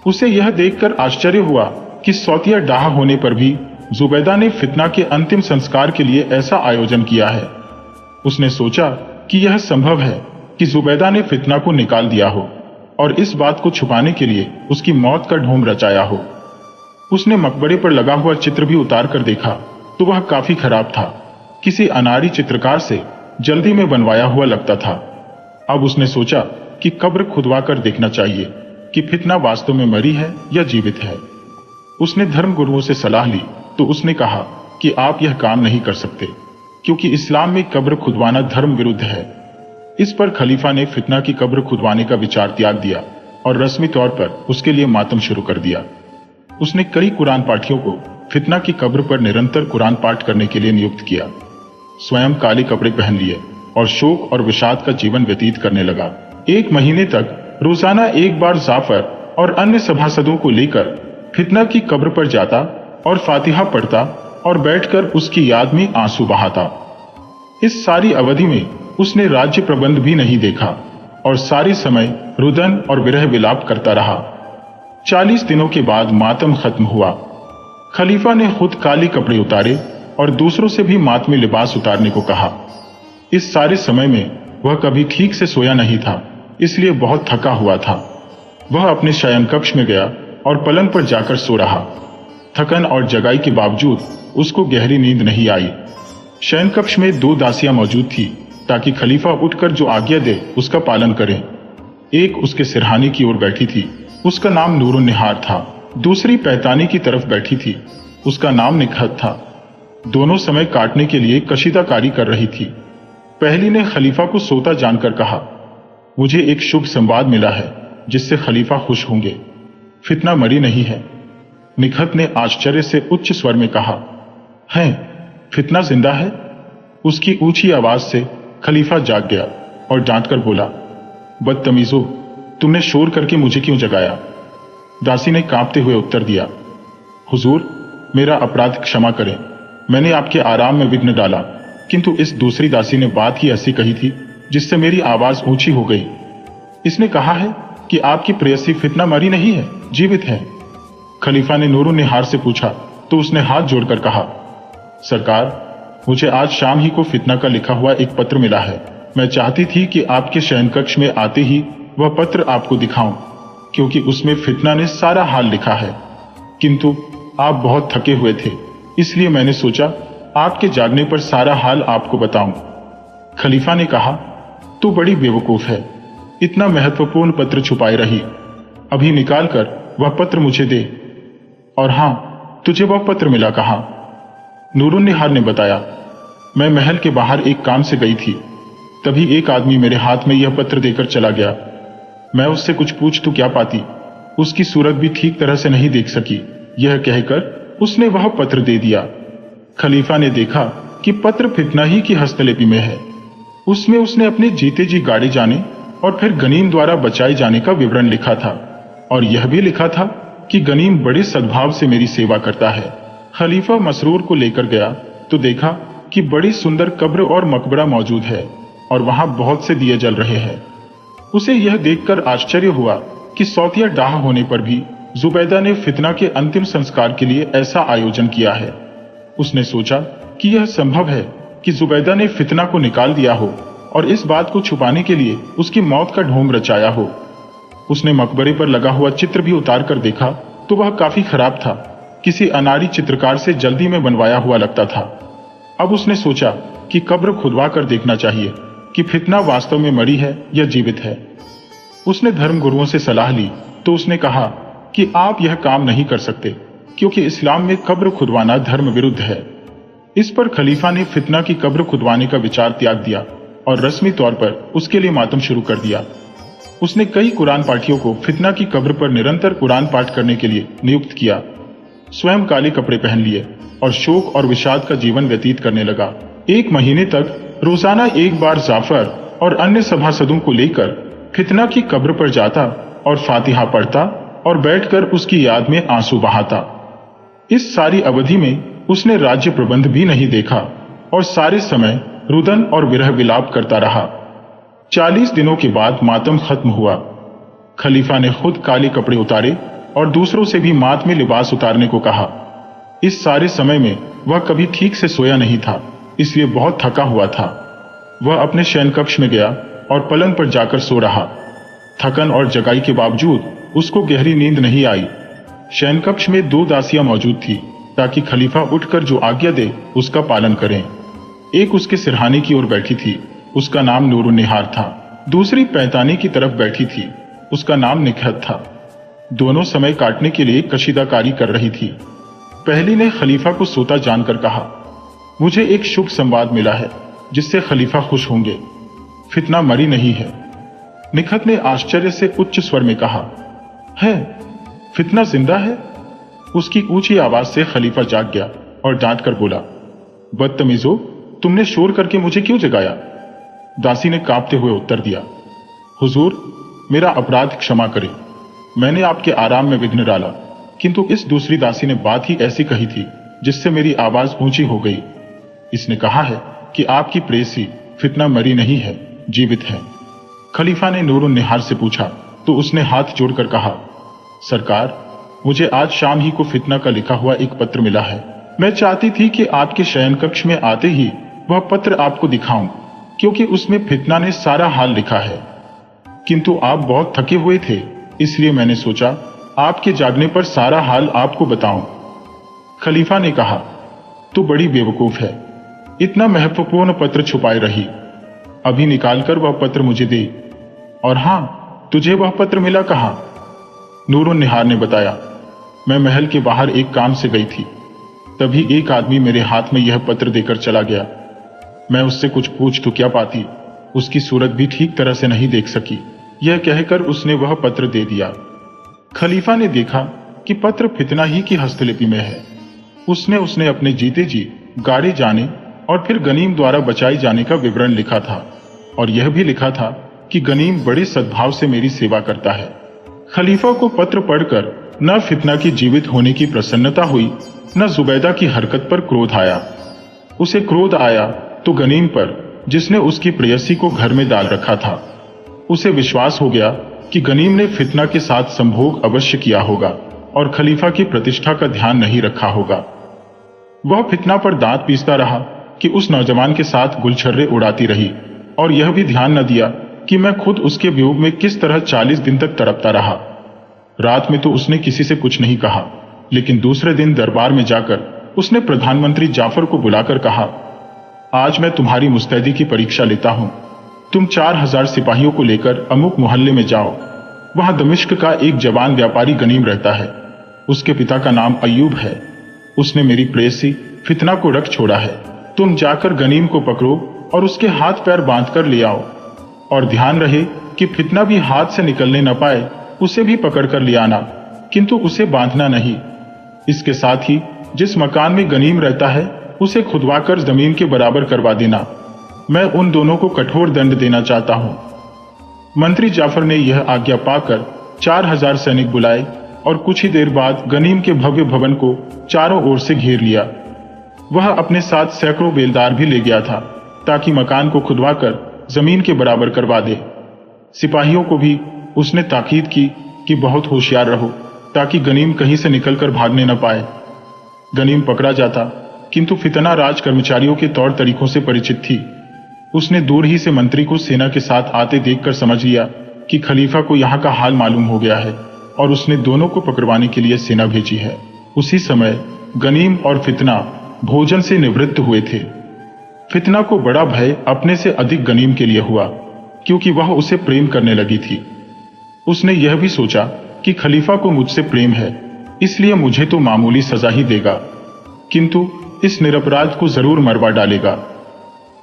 उसे यह देखकर आश्चर्य हुआ कि सौतिया डाह होने पर भी जुबैदा ने फितना के अंतिम संस्कार के लिए ऐसा आयोजन किया है। उसने सोचा कि यह संभव है कि जुबैदा ने फितना को निकाल दिया हो और इस बात को छुपाने के लिए उसकी मौत का ढोंग रचाया हो। उसने मकबरे पर लगा हुआ चित्र भी उतार कर देखा तो वह काफी खराब था, किसी अनाड़ी चित्रकार से जल्दी में बनवाया हुआ लगता था। अब उसने सोचा कि कब्र खुदवा कर देखना चाहिए कि फितना वास्तव में मरी है या जीवित है। उसने धर्म गुरुओं से सलाह ली तो उसने कहा कि आप यह काम नहीं कर सकते क्योंकि इस्लाम में कब्र खुदवाना धर्म विरुद्ध है। इस पर खलीफा ने फितना की कब्र खुदवाने का विचार त्याग दिया और रस्मी तौर पर उसके लिए मातम शुरू कर दिया। उसने कई कुरान पाठियों को फितना की कब्र पर निरंतर कुरान पाठ करने के लिए नियुक्त किया। स्वयं काले कपड़े पहन लिए और शोक और विषाद का जीवन व्यतीत करने लगा। 1 महीने तक रोजाना एक बार जाफर और अन्य सभासदों को लेकर फितना की कब्र पर जाता और फातिहा पढ़ता और बैठकर उसकी याद में आंसू बहाता। इस सारी अवधि में उसने राज्य प्रबंध भी नहीं देखा और सारे समय रुदन और विरह विलाप करता रहा। 40 दिनों के बाद मातम खत्म हुआ। खलीफा ने खुद काले कपड़े उतारे और दूसरों से भी मातमी लिबास उतारने को कहा। इस सारे समय में वह कभी ठीक से सोया नहीं था, इसलिए बहुत थका हुआ था। वह अपने शयन कक्ष में गया और पलंग पर जाकर सो रहा। थकन और जगाई के बावजूद उसको गहरी नींद नहीं आई। शयन कक्ष में 2 दासियां मौजूद थी ताकि खलीफा उठकर जो आज्ञा दे उसका पालन करें। एक उसके सिरहाने की ओर बैठी थी, उसका नाम नूरुन निहार था। दूसरी पैतानी की तरफ बैठी थी, उसका नाम निखत था। दोनों समय काटने के लिए कशीदाकारी कर रही थी। पहली ने खलीफा को सोता जानकर कहा, मुझे एक शुभ संवाद मिला है जिससे खलीफा खुश होंगे। फितना मरी नहीं है। निखत ने आश्चर्य से उच्च स्वर में कहा, है फितना जिंदा है? उसकी ऊंची आवाज से खलीफा जाग गया और डांटकर बोला, बदतमीजो, तुमने शोर करके मुझे क्यों जगाया? दासी ने कांपते हुए उत्तर दिया, हुजूर, मेरा अपराध क्षमा करें, मैंने आपके आराम में विघ्न डाला। किंतु इस दूसरी दासी ने बात ही ऐसी कही थी जिससे मेरी आवाज ऊंची हो गई। इसने कहा है कि आपकी प्रेयसी फितना मरी नहीं है, जीवित है। खलीफा ने नूरुन निहार से पूछा तो उसने हाथ जोड़कर कहा, सरकार, मुझे आज शाम ही को फितना का लिखा हुआ एक पत्र मिला है। मैं चाहती थी कि आपके शयन कक्ष में आते ही वह पत्र आपको दिखाऊं, क्योंकि उसमें फितना ने सारा हाल लिखा है। किंतु आप बहुत थके हुए थे, इसलिए मैंने सोचा आपके जागने पर सारा हाल आपको बताऊं। खलीफा ने कहा, तू बड़ी बेवकूफ है, इतना महत्वपूर्ण पत्र छुपाए रही। अभी निकाल कर वह पत्र मुझे दे। और हां, तुझे वह पत्र मिला कहां? नूरुन निहार ने बताया, मैं महल के बाहर एक काम से गई थी, तभी एक आदमी मेरे हाथ में यह पत्र देकर चला गया। मैं उससे कुछ पूछ तो क्या पाती, उसकी सूरत भी ठीक तरह से नहीं देख सकी। यह कहकर उसने वह पत्र दे दिया। खलीफा ने देखा कि पत्र फितना ही की हस्तलिपि में है। उसमें उसने अपने जीते जी गाड़े जाने और फिर गनीम द्वारा बचाए जाने का विवरण लिखा था और यह भी लिखा था कि गनीम बड़े सद्भाव से मेरी सेवा करता है। खलीफा मसरूर को लेकर गया तो देखा कि बड़ी सुंदर कब्र और मकबरा मौजूद है और वहां बहुत से दिए जल रहे हैं। उसे यह देखकर आश्चर्य हुआ कि सौतिया डाह होने पर भी जुबैदा ने फितना के अंतिम संस्कार के लिए ऐसा आयोजन किया है। उसने सोचा कि यह संभव है कि जुबैदा ने फितना को निकाल दिया हो और इस बात को छुपाने के लिए उसकी मौत का ढोंग रचाया हो। उसने मकबरे पर लगा हुआ चित्र भी उतार कर देखा तो वह काफी खराब था, किसी अनाड़ी चित्रकार से जल्दी में बनवाया हुआ लगता था। अब उसने सोचा कि कब्र खुदवा कर देखना चाहिए कि फितना वास्तव में मरी है या जीवित है। उसने धर्म गुरुओं से सलाह ली तो उसने कहा कि आप यह काम नहीं कर सकते क्योंकि इस्लाम में कब्र खुदवाना धर्म विरुद्ध है। इस पर खलीफा ने फितना की कब्र खुदवाने का विचार त्याग दिया और रस्मी तौर पर उसके लिए मातम शुरू कर दिया। उसने कई कुरान पाठियों को फितना की कब्र पर निरंतर कुरान पाठ करने के लिए नियुक्त किया। स्वयं काले कपड़े पहन लिए और शोक और विषाद का जीवन व्यतीत करने लगा। 1 महीने तक रोजाना एक बार जाफर और अन्य सभासदों को लेकर फितना की कब्र पर जाता और फातिहा पढ़ता और बैठकर उसकी याद में आंसू बहाता। इस सारी अवधि में उसने राज्य प्रबंध भी नहीं देखा और सारे समय रुदन और विरह विलाप करता रहा। 40 दिनों के बाद मातम खत्म हुआ। खलीफा ने खुद काले कपड़े उतारे और दूसरों से भी माथ में लिबास उतारने को कहा। इस सारे समय में वह कभी ठीक से सोया नहीं था, इसलिए बहुत थका हुआ था। वह अपने शयन कक्ष में गया और पलंग पर जाकर सो रहा। थकन और जगाई के बावजूद उसको गहरी नींद नहीं आई। शयन कक्ष में 2 दासियां मौजूद थी ताकि खलीफा उठकर जो आज्ञा दे उसका पालन करें। एक उसके सिरहाने की ओर बैठी थी, उसका नाम नूरुन्निहार था। दूसरी पैताने की तरफ बैठी थी, उसका नाम निकहत था। दोनों समय काटने के लिए कशीदाकारी कर रही थी। पहली ने खलीफा को सोता जानकर कहा, मुझे एक शुभ संवाद मिला है जिससे खलीफा खुश होंगे। फितना मरी नहीं है। निकहत ने आश्चर्य से उच्च स्वर में कहा, है? फितना जिंदा है? उसकी ऊंची आवाज से खलीफा जाग गया और डांट कर बोला, बदतमीजो, तुमने शोर करके मुझे क्यों जगाया? दासी ने कांपते हुए उत्तर दिया, हुजूर, मेरा अपराध क्षमा करें, मैंने आपके आराम में विघ्न डाला। किंतु इस दूसरी दासी ने बात ही ऐसी कही थी जिससे मेरी आवाज ऊंची हो गई। इसने कहा है कि आपकी प्रेसी फितना मरी नहीं है, जीवित है। खलीफा ने नूरुन्निहार से पूछा तो उसने हाथ जोड़कर कहा, सरकार, मुझे आज शाम ही को फितना का लिखा हुआ एक पत्र मिला है। मैं चाहती थी कि आपके शयन कक्ष में आते ही वह पत्र आपको दिखाऊं, क्योंकि उसमें फितना ने सारा हाल लिखा है। किंतु आप बहुत थके हुए थे, इसलिए मैंने सोचा आपके जागने पर सारा हाल आपको बताऊं। खलीफा ने कहा, तू बड़ी बेवकूफ है, इतना महत्वपूर्ण पत्र छुपाए रही। अभी निकालकर वह पत्र मुझे दे। और हां, तुझे वह पत्र मिला कहां? नूरुन्निहार ने बताया, मैं महल के बाहर एक काम से गई थी, तभी एक आदमी मेरे हाथ में यह पत्र देकर चला गया। मैं उससे कुछ पूछ तो क्या पाती, उसकी सूरत भी ठीक तरह से नहीं देख सकी। यह कहकर उसने वह पत्र दे दिया। खलीफा ने देखा कि पत्र फितना ही की हस्तलिपि में है। उसने अपने जीते जी गाड़े जाने और फिर गनीम द्वारा बचाई जाने का विवरण लिखा था, और यह भी लिखा था कि गनीम बड़े सद्भाव से मेरी सेवा करता है। खलीफा को पत्र पढ़कर न फितना की जीवित होने की प्रसन्नता हुई, न जुबैदा की हरकत पर क्रोध आया। उसे क्रोध आया तो गनीम पर, जिसने उसकी प्रेयसी को घर में डाल रखा था। उसे विश्वास हो गया कि गनीम ने फितना के साथ संभोग अवश्य किया होगा और खलीफा की प्रतिष्ठा का ध्यान नहीं रखा होगा। वह फितना पर दांत पीसता रहा कि उस नौजवान के साथ गुलछर्रे उड़ाती रही, और यह भी ध्यान न दिया कि मैं खुद उसके वियोग में किस तरह 40 दिन तक तड़पता रहा। रात में तो उसने किसी से कुछ नहीं कहा, लेकिन दूसरे दिन दरबार में जाकर उसने प्रधानमंत्री जाफर को बुलाकर कहा, आज मैं तुम्हारी मुस्तैदी की परीक्षा लेता हूं। तुम 4000 सिपाहियों को लेकर अमुक मोहल्ले में जाओ। वहां दमिश्क का एक जवान व्यापारी गनीम रहता है। उसके पिता का नाम अय्यूब है। उसने मेरी प्रेयसी फितना को रख छोड़ा है। तुम जाकर गनीम को पकड़ो और उसके हाथ पैर बांधकर ले आओ, और ध्यान रहे कि फितना भी हाथ से निकलने न पाए। उसे भी पकड़ कर ले आना, किंतु उसे बांधना नहीं। इसके साथ ही जिस मकान में गनीम रहता है उसे खुदवाकर जमीन के बराबर करवा देना। मैं उन दोनों को कठोर दंड देना चाहता हूं। मंत्री जाफर ने यह आज्ञा पाकर 4000 सैनिक बुलाए और कुछ ही देर बाद गनीम के भव्य भवन को चारों ओर से घेर लिया। वह अपने साथ सैकड़ों बेलदार भी ले गया था ताकि मकान को खुदवाकर जमीन के बराबर करवा दे। सिपाहियों को भी उसने ताकीद की कि बहुत होशियार रहो ताकि गनीम कहीं से निकलकर भागने न पाए। गनीम पकड़ा जाता, किंतु फितना राज कर्मचारियों के तौर तरीकों से परिचित थी। उसने दूर ही से मंत्री को सेना के साथ आते देखकर समझ लिया कि खलीफा को यहाँ का हाल मालूम हो गया है, और उसने दोनों को पकड़वाने के लिए सेना भेजी है। उसी समय गनीम और फितना भोजन से निवृत्त हुए थे। फितना को बड़ा भय अपने से अधिक गनीम के लिए हुआ, क्योंकि वह उसे प्रेम करने लगी थी। उसने यह भी सोचा कि खलीफा को मुझसे प्रेम है, इसलिए मुझे तो मामूली सजा ही देगा, किंतु इस निरपराध को जरूर मरवा डालेगा।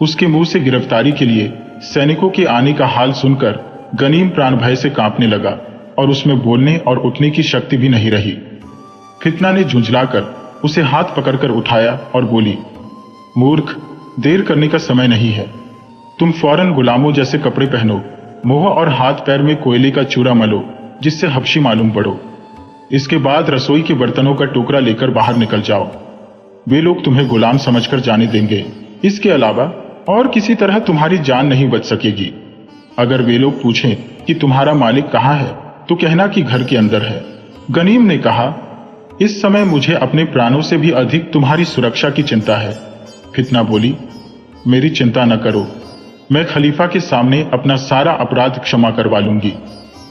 उसके मुंह से गिरफ्तारी के लिए सैनिकों के आने का हाल सुनकर गनीम प्राण भय से कांपने लगा और उसमें बोलने और उठने की शक्ति भी नहीं रही। फितना ने झुंझलाकर उसे हाथ पकड़कर उठाया और बोली, मूर्ख, देर करने का समय नहीं है। तुम फौरन गुलामों जैसे कपड़े पहनो, मुंह और हाथ पैर में कोयले का चूरा मलो जिससे हबशी मालूम पड़ो। इसके बाद रसोई के बर्तनों का टोकरा लेकर बाहर निकल जाओ। वे लोग तुम्हें गुलाम समझकर जाने देंगे। इसके अलावा और किसी तरह तुम्हारी जान नहीं बच सकेगी। अगर वे लोग पूछें कि तुम्हारा मालिक कहाँ है, तो कहना कि घर के अंदर है। गनीम ने कहा, इस समय मुझे अपने प्राणों से भी अधिक तुम्हारी सुरक्षा की चिंता है। फितना बोली, मेरी चिंता न करो, मैं खलीफा के सामने अपना सारा अपराध क्षमा करवा लूंगी,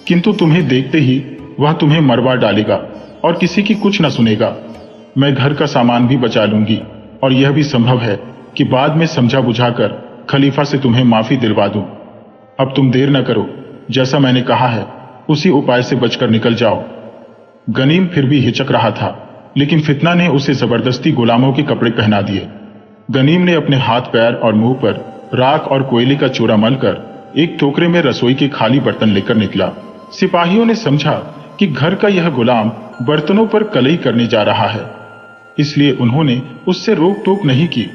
किंतु तुम्हें देखते ही वह तुम्हें मरवा डालेगा और किसी की कुछ न सुनेगा। मैं घर का सामान भी बचा लूंगी और यह भी संभव है कि बाद में समझा बुझाकर खलीफा से तुम्हें माफी दिलवा दूं। अब तुम देर न करो, जैसा मैंने कहा है उसी उपाय से बचकर निकल जाओ। गनीम फिर भी हिचक रहा था, लेकिन फितना ने उसे जबरदस्ती गुलामों के कपड़े पहना दिए। गनीम ने अपने हाथ पैर और मुंह पर राख और कोयले का चूरा मलकर एक टोकरे में रसोई के खाली बर्तन लेकर निकला। सिपाहियों ने समझा कि घर का यह गुलाम बर्तनों पर कलई करने जा रहा है, इसलिए उन्होंने उससे रोक टोक नहीं की।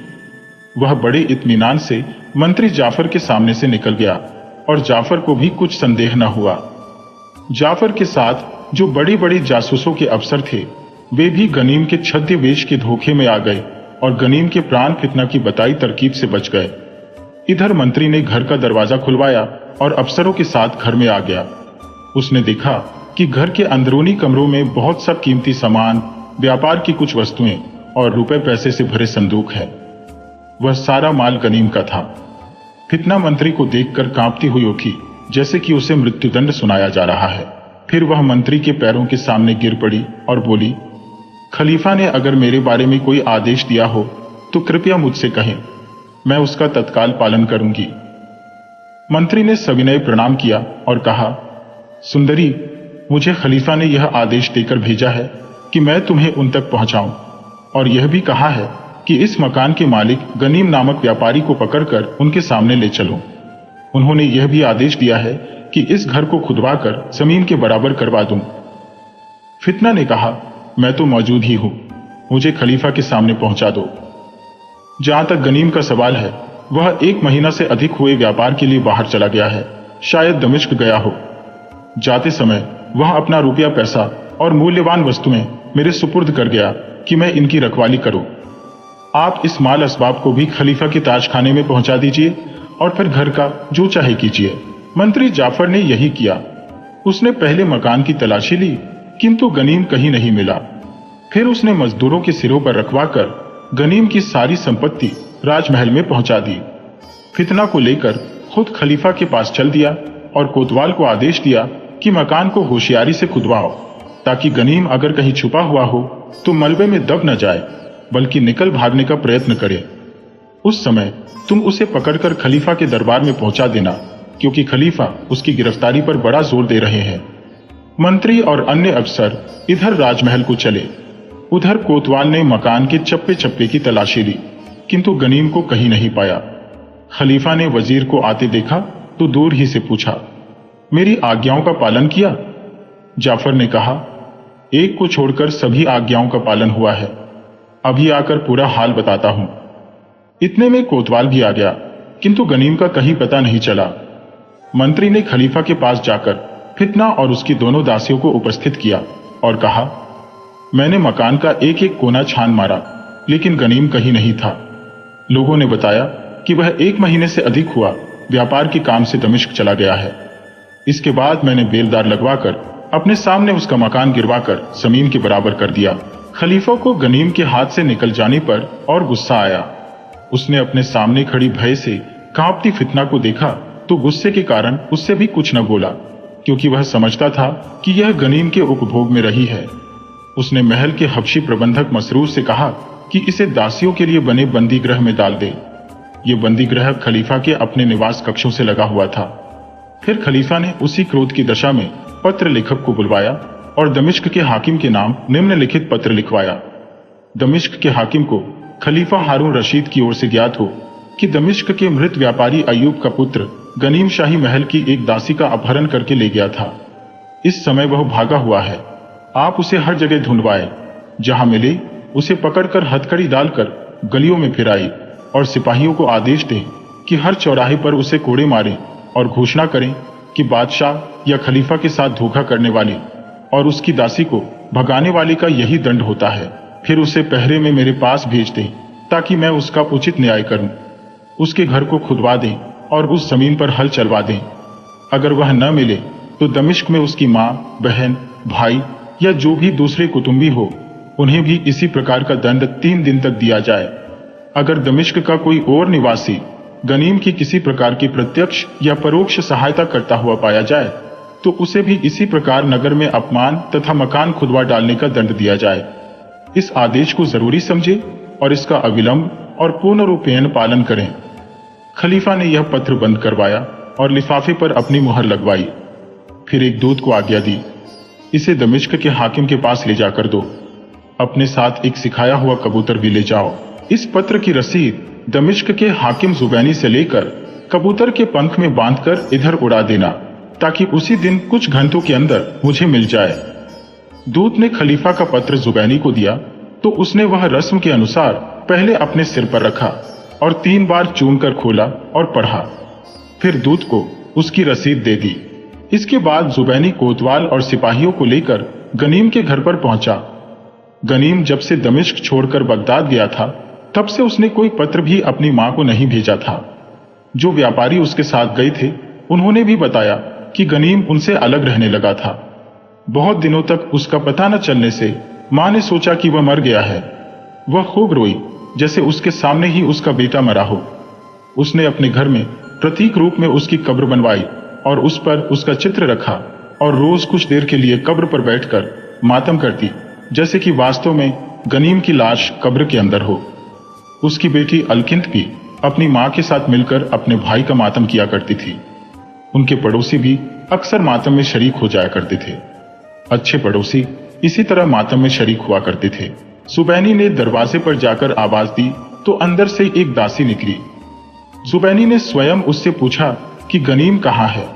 वह बड़े इत्मीनान से मंत्री जाफर के सामने से निकल गया और जाफर को भी कुछ संदेह न हुआ। जाफर के साथ जो बड़ी बड़ी जासूसों के अफसर थे, वे भी गनीम के छद्म वेश के धोखे में आ गए और गनीम के प्राण फितना की बताई तरकीब से बच गए। इधर मंत्री ने घर का दरवाजा खुलवाया और अफसरों के साथ घर में आ गया। उसने देखा कि घर के अंदरूनी कमरों में बहुत सा कीमती सामान, व्यापार की कुछ वस्तुएं और रुपए पैसे से भरे संदूक है। वह सारा माल गनीम का था। फितना मंत्री को देखकर कांपती हुई उठी, जैसे कि उसे मृत्युदंड सुनाया जा रहा है। फिर वह मंत्री के पैरों के सामने गिर पड़ी और बोली, खलीफा ने अगर मेरे बारे में कोई आदेश दिया हो तो कृपया मुझसे कहें, मैं उसका तत्काल पालन करूंगी। मंत्री ने सविनय प्रणाम किया और कहा, सुंदरी, मुझे खलीफा ने यह आदेश देकर भेजा है कि मैं तुम्हें उन तक पहुंचाऊं, और यह भी कहा है कि इस मकान के मालिक गनीम नामक व्यापारी को पकड़कर उनके सामने ले चलो। उन्होंने यह भी आदेश दिया है कि इस घर को खुदवाकर जमीन के बराबर करवा दूं। फितना ने कहा, मैं तो मौजूद ही हूं, मुझे खलीफा के सामने पहुंचा दो। जहां तक गनीम का सवाल है, वह 1 महीना से अधिक हुए व्यापार के लिए बाहर चला गया है, शायद दमिश्क गया हो। जाते समय वह अपना रुपया पैसा और मूल्यवान वस्तुएं मेरे सुपुर्द कर गया कि मैं इनकी रखवाली करूं। आप इस माल असबाब को भी खलीफा के ताजखाने में पहुंचा दीजिए और फिर घर का जो चाहे कीजिए। मंत्री जाफर ने यही किया। उसने पहले मकान की तलाशी ली, किंतु गनीम कहीं नहीं मिला। फिर उसने मजदूरों के सिरों पर रखवाकर गनीम की सारी संपत्ति राजमहल में पहुंचा दी। फितना को लेकर खुद खलीफा के पास चल दिया और कोतवाल को आदेश दिया कि मकान को होशियारी से खुदवाओ, ताकि गनीम अगर कहीं छुपा हुआ हो तो मलबे में दब न जाए, बल्कि निकल भागने का प्रयत्न करे। उस समय तुम उसे पकड़कर खलीफा के दरबार में पहुंचा देना, क्योंकि खलीफा उसकी गिरफ्तारी पर बड़ा जोर दे रहे हैं। मंत्री और अन्य अफसर इधर राजमहल को चले। उधर कोतवाल ने मकान के चप्पे चप्पे की तलाशी ली, किंतु गनीम को कहीं नहीं पाया। खलीफा ने वजीर को आते देखा तो दूर ही से पूछा, मेरी आज्ञाओं का पालन किया? जाफर ने कहा, एक को छोड़कर सभी आज्ञाओं का पालन हुआ है। अभी आकर पूरा हाल बताता हूं। इतने में कोतवाल भी आ गया, किंतु गनीम का कहीं पता नहीं चला। मंत्री ने खलीफा के पास जाकर फितना और उसकी दोनों दासियों को उपस्थित किया और कहा, मैंने मकान का एक एक कोना छान मारा, लेकिन गनीम कहीं नहीं था। लोगों ने बताया कि वह 1 महीने से अधिक हुआ व्यापार के काम से दमिश्क चला गया है। इसके बाद मैंने बेलदार लगवाकर अपने सामने उसका मकान गिरवाकर जमीन के बराबर कर दिया। खलीफा को गनीम के हाथ से निकल जाने पर और गुस्सा आया। उसने अपने सामने खड़ी भय से कांपती फितना को देखा तो गुस्से के कारण उससे भी कुछ न बोला, क्योंकि वह समझता था कि यह गनीम के उपभोग में रही है। उसने महल के हबशी प्रबंधक मसरूर से कहा कि इसे दासियों के लिए बने बंदी गृह में डाल दे। ये बंदी गृह खलीफा के अपने निवास कक्षों से लगा हुआ था। फिर खलीफा ने उसी क्रोध की दशा में पत्र लेखक को बुलवाया और दमिश्क के हाकिम के नाम निम्नलिखित पत्र लिखवाया। दमिश्क के हाकिम को खलीफा हारून रशीद की ओर से ज्ञात हो कि दमिश्क के मृत व्यापारी अयूब का पुत्र गनीम शाही महल की एक दासी का अपहरण करके ले गया था। इस समय वह भागा हुआ है। आप उसे हर जगह ढूंढवाए, जहां मिले उसे पकड़कर हथकड़ी डालकर गलियों में फिराई और सिपाहियों को आदेश दें कि हर चौराहे पर उसे कोड़े मारें और घोषणा करें कि बादशाह या खलीफा के साथ धोखा करने वाले और उसकी दासी को भगाने वाले का यही दंड होता है। फिर उसे पहरे में मेरे पास भेज दें ताकि मैं उसका उचित न्याय करूं। उसके घर को खुदवा दें और उस जमीन पर हल चलवा दें। अगर वह न मिले तो दमिश्क में उसकी माँ, बहन, भाई या जो भी दूसरे कुटुंबी हो, उन्हें भी इसी प्रकार का दंड 3 दिन तक दिया जाए। अगर दमिश्क का कोई और निवासी गनीम की किसी प्रकार की प्रत्यक्ष या परोक्ष सहायता करता हुआ पाया जाए तो उसे भी इसी प्रकार नगर में अपमान तथा मकान खुदवा डालने का दंड दिया जाए। इस आदेश को जरूरी समझे और इसका अविलंब और पूर्ण रूपेण पालन करें। खलीफा ने यह पत्र बंद करवाया और लिफाफे पर अपनी मुहर लगवाई। फिर एक दूत को आज्ञा दी, इसे दमिश्क के हाकिम के पास ले जाकर दो। अपने साथ एक सिखाया हुआ कबूतर भी ले जाओ। इस पत्र की रसीद दमिश्क के हाकिम जुबैनी से लेकर कबूतर के पंख में बांधकर इधर उड़ा देना ताकि उसी दिन कुछ घंटों के अंदर मुझे मिल जाए। दूत ने खलीफा का पत्र जुबैनी को दिया तो उसने वह रस्म के अनुसार पहले अपने सिर पर रखा और 3 बार चूमकर खोला और पढ़ा। फिर दूत को उसकी रसीद दे दी। इसके बाद जुबैनी कोतवाल और सिपाहियों को लेकर गनीम के घर पर पहुंचा। गनीम जब से दमिश्क छोड़कर बगदाद गया था तब से उसने कोई पत्र भी अपनी मां को नहीं भेजा था। जो व्यापारी उसके साथ गए थे उन्होंने भी बताया कि गनीम उनसे अलग रहने लगा था। बहुत दिनों तक उसका पता न चलने से मां ने सोचा कि वह मर गया है। वह खूब रोई जैसे उसके सामने ही उसका बेटा मरा हो। उसने अपने घर में प्रतीक रूप में उसकी कब्र बनवाई और उस पर उसका चित्र रखा और रोज कुछ देर के लिए कब्र पर बैठकर मातम करती जैसे कि वास्तव में गनीम की लाश कब्र के अंदर हो। उसकी बेटी अलकिंत भी अपनी मां के साथ मिलकर अपने भाई का मातम किया करती थी। उनके पड़ोसी भी अक्सर मातम में शरीक हो जाया करते थे। अच्छे पड़ोसी इसी तरह मातम में शरीक हुआ करते थे। जुबैनी ने दरवाजे पर जाकर आवाज दी तो अंदर से एक दासी निकली। जुबैनी ने स्वयं उससे पूछा कि गनीम कहाँ है।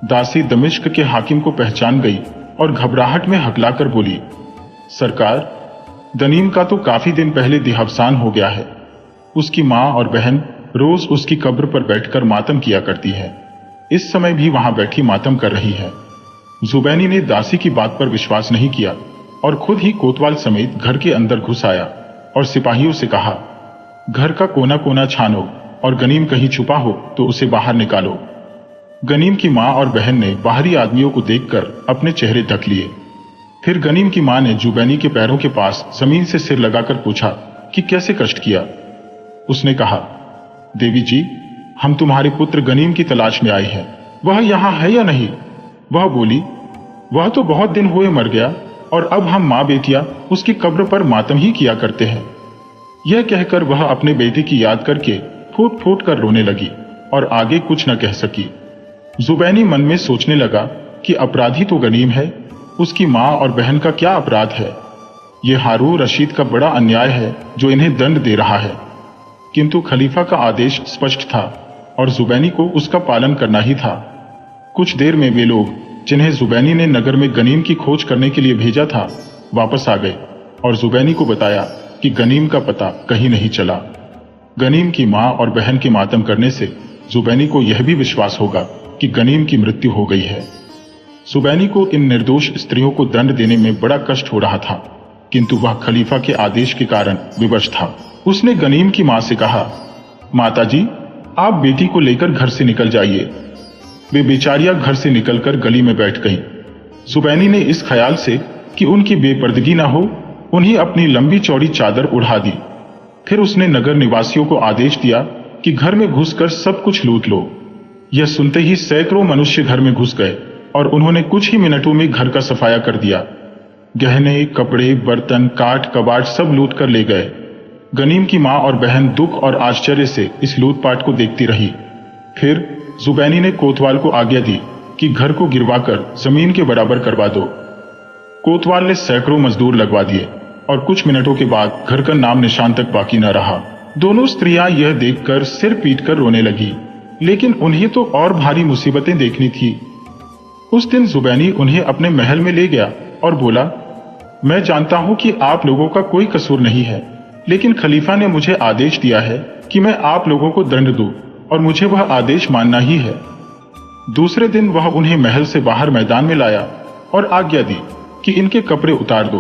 दासी दमिश्क के हाकिम को पहचान गई और घबराहट में हकलाकर बोली, सरकार, गनीम का तो काफी दिन पहले देहावसान हो गया है। उसकी मां और बहन रोज उसकी कब्र पर बैठकर मातम किया करती है। इस समय भी वहां बैठी मातम कर रही है। जुबैनी ने दासी की बात पर विश्वास नहीं किया और खुद ही कोतवाल समेत घर के अंदर घुस आया और सिपाहियों से कहा, घर का कोना कोना छानो और गनीम कहीं छुपा हो तो उसे बाहर निकालो। गनीम की मां और बहन ने बाहरी आदमियों को देखकर अपने चेहरे ढक लिए। फिर गनीम की मां ने जुबैनी के पैरों के पास जमीन से सिर लगाकर पूछा कि कैसे कष्ट किया। उसने कहा, देवी जी, हम तुम्हारे पुत्र गनीम की तलाश में आए हैं। वह यहाँ है या नहीं? वह बोली, वह तो बहुत दिन हुए मर गया और अब हम माँ बेटियां उसकी कब्र पर मातम ही किया करते हैं। यह कहकर वह अपने बेटे की याद करके फूट फूट कर रोने लगी और आगे कुछ न कह सकी। जुबैनी मन में सोचने लगा कि अपराधी तो गनीम है, उसकी माँ और बहन का क्या अपराध है। यह हारून रशीद का बड़ा अन्याय है जो इन्हें दंड दे रहा है। किंतु खलीफा का आदेश स्पष्ट था और जुबैनी को उसका पालन करना ही था। कुछ देर में वे लोग जिन्हें जुबैनी ने नगर में गनीम की खोज करने के लिए भेजा था वापस आ गए और जुबैनी को बताया कि गनीम का पता कहीं नहीं चला। गनीम की मां और बहन के मातम करने से जुबैनी को यह भी विश्वास होगा कि गनीम की मृत्यु हो गई है। जुबैनी को इन निर्दोष स्त्रियों को दंड देने में बड़ा कष्ट हो रहा था, किंतु वह खलीफा के आदेश के कारण विवश था। उसने गनीम की मां से कहा, माताजी, आप बेटी को लेकर घर से निकल जाइए। वे बेचारियां घर से निकलकर गली में बैठ गईं। जुबैनी ने इस ख्याल से कि उनकी बेपर्दगी न हो, उन्हें अपनी लंबी चौड़ी चादर उड़ा दी। फिर उसने नगर निवासियों को आदेश दिया कि घर में घुसकर सब कुछ लूट लो। यह सुनते ही सैकड़ों मनुष्य घर में घुस गए और उन्होंने कुछ ही मिनटों में घर का सफाया कर दिया। गहने, कपड़े, बर्तन, काठ, कबाड़ सब लूट कर ले गए। गनीम की मां और बहन दुख और आश्चर्य से इस लूटपाट को देखती रही। फिर जुबैनी ने कोतवाल को आज्ञा दी कि घर को गिरवाकर जमीन के बराबर करवा दो। कोतवाल ने सैकड़ों मजदूर लगवा दिए और कुछ मिनटों के बाद घर का नाम निशान तक बाकी न रहा। दोनों स्त्रियां यह देखकर सिर पीटकर रोने लगी, लेकिन उन्हें तो और भारी मुसीबतें देखनी थी। उस दिन जुबैनी उन्हें अपने महल में ले गया और बोला, मैं जानता हूं कि आप लोगों का कोई कसूर नहीं है, लेकिन खलीफा ने मुझे आदेश दिया है कि मैं आप लोगों को दंड दूं और मुझे वह आदेश मानना ही है। दूसरे दिन वह उन्हें महल से बाहर मैदान में लाया और आज्ञा दी कि इनके कपड़े उतार दो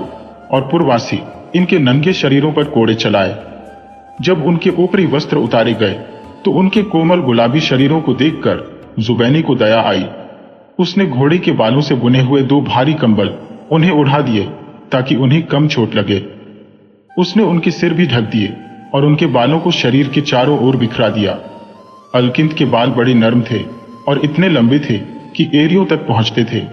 और पुरवासी इनके नंगे शरीरों पर कोड़े चलाए। जब उनके ऊपरी वस्त्र उतारे गए तो उनके कोमल गुलाबी शरीरों को देखकर जुबैनी को दया आई। उसने घोड़े के बालों से बुने हुए 2 भारी कंबल उन्हें उड़ा दिए ताकि उन्हें कम चोट लगे। उसने उनके सिर भी ढक दिए और उनके बालों को शरीर के चारों ओर बिखरा दिया। अलकिंद के बाल बड़े नर्म थे और इतने लंबे थे कि एड़ियों तक पहुंचते थे।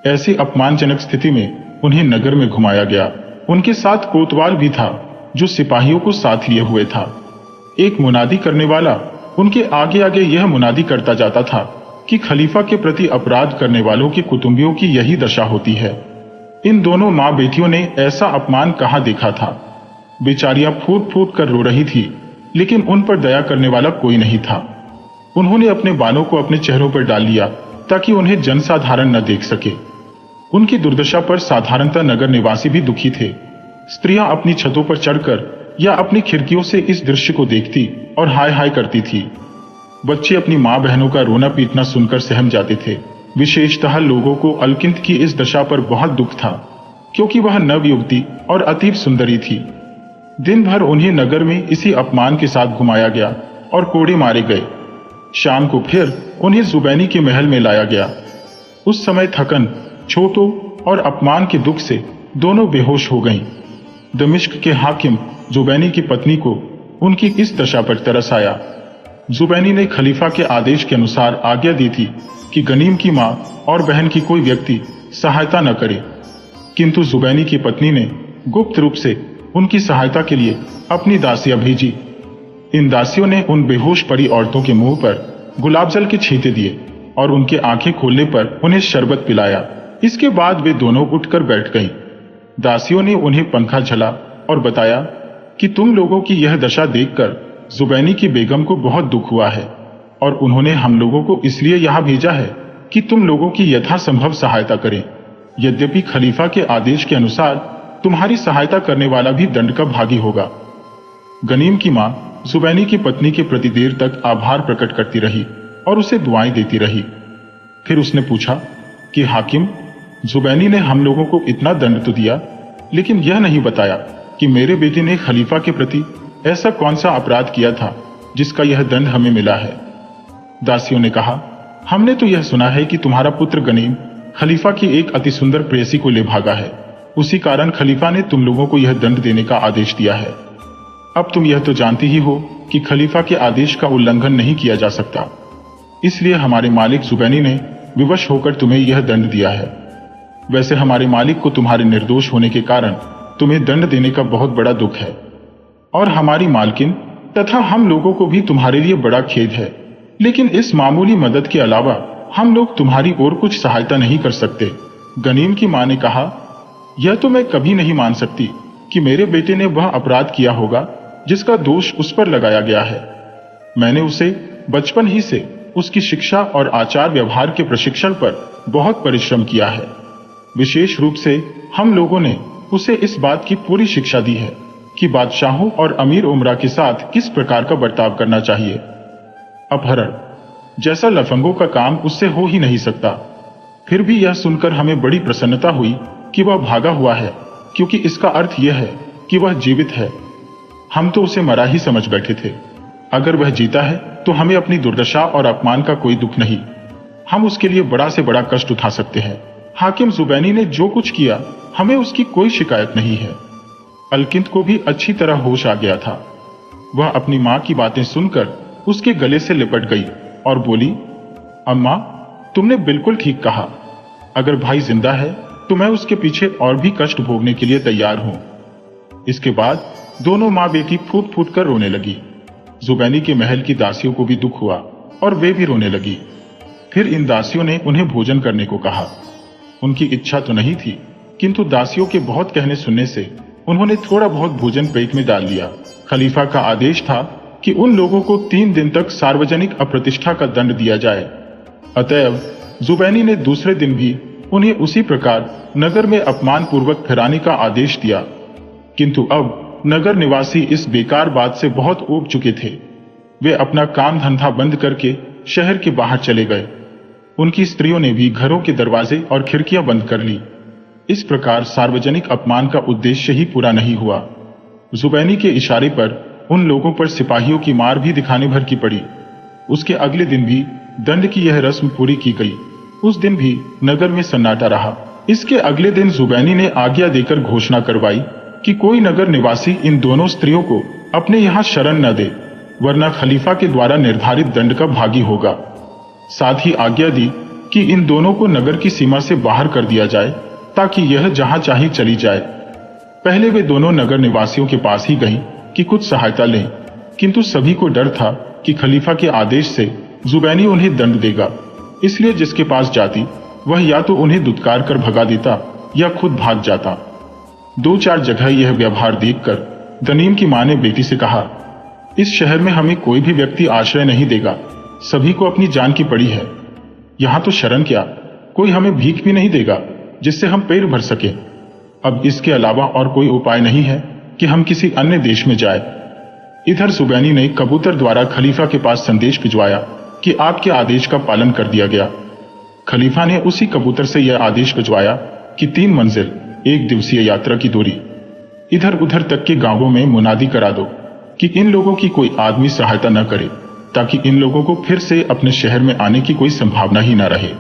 ऐसी अपमानजनक स्थिति में उन्हें नगर में घुमाया गया। उनके साथ कोतवाल भी था जो सिपाहियों को साथ लिए हुए था। एक मुनादी करने वाला उनके आगे आगे यह मुनादी करता जाता था कि खलीफा के प्रति अपराध करने वालों के कुटुंबियों की यही दशा होती है। इन दोनों माँ बेटियों ने ऐसा अपमान कहाँ देखा था। बेचारियां फूट फूट कर रो रही थी, लेकिन उन पर दया करने वाला कोई नहीं था। उन्होंने अपने बालों को अपने चेहरों पर डाल लिया ताकि उन्हें जनसाधारण न देख सके। उनकी दुर्दशा पर साधारणतः नगर निवासी भी दुखी थे। स्त्रियां अपनी छतों पर चढ़कर या अपनी खिड़कियों से इस दृश्य को देखती और हाय हाय करती थी। बच्चे अपनी माँ बहनों का रोना पीटना सुनकर सहम जाते थे। विशेषतः लोगों को अलकिंद की इस दशा पर बहुत दुख था, क्योंकि वह नवयुवती और अतीब सुंदरी थी। दिन भर उन्हें नगर में इसी अपमान के साथ घुमाया गया और कोड़े मारे गए। शाम को फिर उन्हें जुबैनी के महल में लाया गया। उस समय थकन, चोटों और अपमान के दुख से दोनों बेहोश हो गईं। दमिश्क के हाकिम जुबैनी की पत्नी को उनकी इस दशा पर तरस आया। जुबैनी ने खलीफा के आदेश के अनुसार आज्ञा दी थी कि गनीम की मां और बहन की कोई व्यक्ति सहायता न करे, किंतु जुबैनी की पत्नी ने गुप्त रूप से उनकी सहायता के लिए अपनी दासियां भेजी। इन दासियों ने उन बेहोश पड़ी औरतों के मुंह पर गुलाब जल के छींटे दिए और उनके आंखें खोलने पर उन्हें शरबत पिलाया। इसके बाद वे दोनों उठकर बैठ गईं। दासियों ने उन्हें पंखा झला और बताया कि तुम लोगों की यह दशा देखकर जुबैनी की बेगम को बहुत दुख हुआ है और उन्होंने हम लोगों को इसलिए यहाँ भेजा है कि तुम लोगों की यथासंभव सहायता करें। यद्यपि खलीफा के आदेश के अनुसार तुम्हारी सहायता करने वाला भी दंड का भागी होगा। गनीम की मां जुबैनी की पत्नी के प्रति देर तक आभार प्रकट करती रही और उसे दुआएं देती रही। फिर उसने पूछा कि हाकिम, जुबैनी ने हम लोगों को इतना दंड तो दिया, लेकिन यह नहीं बताया कि मेरे बेटे ने खलीफा के प्रति ऐसा कौन सा अपराध किया था जिसका यह दंड हमें मिला है। दासियों ने कहा, हमने तो यह सुना है कि तुम्हारा पुत्र गनीम खलीफा की एक अति सुंदर प्रेयसी को ले भागा है। उसी कारण खलीफा ने तुम लोगों को यह दंड देने का आदेश दिया है। अब तुम यह तो जानती ही हो कि खलीफा के आदेश का उल्लंघन नहीं किया जा सकता, इसलिए हमारे मालिक जुबैनी ने विवश होकर तुम्हें यह दंड दिया है। वैसे हमारे मालिक को तुम्हारे निर्दोष होने के कारण तुम्हें दंड देने का बहुत बड़ा दुख है, और हमारी मालकिन तथा हम लोगों को भी तुम्हारे लिए बड़ा खेद है। लेकिन इस मामूली मदद के अलावा हम लोग तुम्हारी ओर कुछ सहायता नहीं कर सकते। गनीम की मां ने कहा, यह तो मैं कभी नहीं मान सकती कि मेरे बेटे ने वह अपराध किया होगा जिसका दोष उस पर लगाया गया है। मैंने उसे बचपन ही से उसकी शिक्षा और आचार व्यवहार के प्रशिक्षण पर बहुत परिश्रम किया है। विशेष रूप से हम लोगों ने उसे इस बात की पूरी शिक्षा दी है कि बादशाहों और अमीर उमरा के साथ किस प्रकार का बर्ताव करना चाहिए। अपहरण जैसा लफंगों का काम उससे हो ही नहीं सकता। फिर भी यह सुनकर हमें बड़ी प्रसन्नता हुई कि वह भागा हुआ है, क्योंकि इसका अर्थ यह है कि वह जीवित है। हम तो उसे मरा ही समझ बैठे थे। अगर वह जीता है तो हमें अपनी दुर्दशा और अपमान का कोई दुख नहीं। हम उसके लिए बड़ा से बड़ा कष्ट उठा सकते हैं। हाकिम जुबैनी ने जो कुछ किया, हमें उसकी कोई शिकायत नहीं है। अलकिंद को भी अच्छी तरह होश आ गया था। वह अपनी मां की बातें सुनकर उसके गले से लिपट गई और बोली, अम्मा, तुमने बिल्कुल ठीक कहा। अगर भाई जिंदा है तो मैं उसके पीछे और भी कष्ट भोगने के लिए तैयार हूं। इसके बाद दोनों माँ बेटी फूट फूट कर रोने लगी। जुबैनी के महल की दासियों को भी दुख हुआ और वे भी रोने लगी। फिर इन दासियों ने उन्हें भोजन करने को कहा। उनकी इच्छा तो नहीं थी, किंतु दासियों के बहुत कहने सुनने से उन्होंने थोड़ा बहुत भोजन पेट में डाल लिया। खलीफा का आदेश था कि उन लोगों को 3 दिन तक सार्वजनिक अप्रतिष्ठा का दंड दिया जाए। अतएव जुबैनी ने दूसरे दिन भी उन्हें उसी प्रकार नगर में अपमान पूर्वक फिराने का आदेश दिया। किंतु अब नगर निवासी इस बेकार बात से बहुत ऊब चुके थे। वे अपना काम धंधा बंद करके शहर के बाहर चले गए। उनकी स्त्रियों ने भी घरों के दरवाजे और खिड़कियां बंद कर ली। इस प्रकार सार्वजनिक अपमान का उद्देश्य ही पूरा नहीं हुआ। जुबैनी के इशारे पर उन लोगों पर सिपाहियों की मार भी दिखाने भर की पड़ी। उसके अगले दिन भी दंड की यह रस्म पूरी की गई। उस दिन भी नगर में सन्नाटा रहा। इसके अगले दिन जुबैनी ने आज्ञा देकर घोषणा करवाई कि कोई नगर निवासी इन दोनों स्त्रियों को अपने यहाँ शरण न दे, वरना खलीफा के द्वारा निर्धारित दंड का भागी होगा। साथ ही आज्ञा दी कि इन दोनों को नगर की सीमा से बाहर कर दिया जाए, ताकि यह जहां चाहे चली जाए। पहले वे दोनों नगर निवासियों के पास ही गईं कि कुछ सहायता लें, किंतु सभी को डर था कि खलीफा के आदेश से जुबैनी उन्हें दंड देगा, इसलिए जिसके पास जाती वह या तो उन्हें दुत्कार कर भगा देता या खुद भाग जाता। 2-4 जगह यह व्यवहार देखकर गनीम की मां ने बेटी से कहा, इस शहर में हमें कोई भी व्यक्ति आश्रय नहीं देगा, सभी को अपनी जान की पड़ी है। यहाँ तो शरण क्या, कोई हमें भीख भी नहीं देगा जिससे हम पेट भर सके। अब इसके अलावा और कोई उपाय नहीं है कि हम किसी अन्य देश में जाए। इधर जुबैनी ने कबूतर द्वारा खलीफा के पास संदेश भिजवाया कि आपके आदेश का पालन कर दिया गया। खलीफा ने उसी कबूतर से यह आदेश भिजवाया कि 3 मंजिल 1 दिवसीय यात्रा की दूरी इधर उधर तक के गांवों में मुनादी करा दो कि इन लोगों की कोई आदमी सहायता न करे, ताकि इन लोगों को फिर से अपने शहर में आने की कोई संभावना ही न रहे।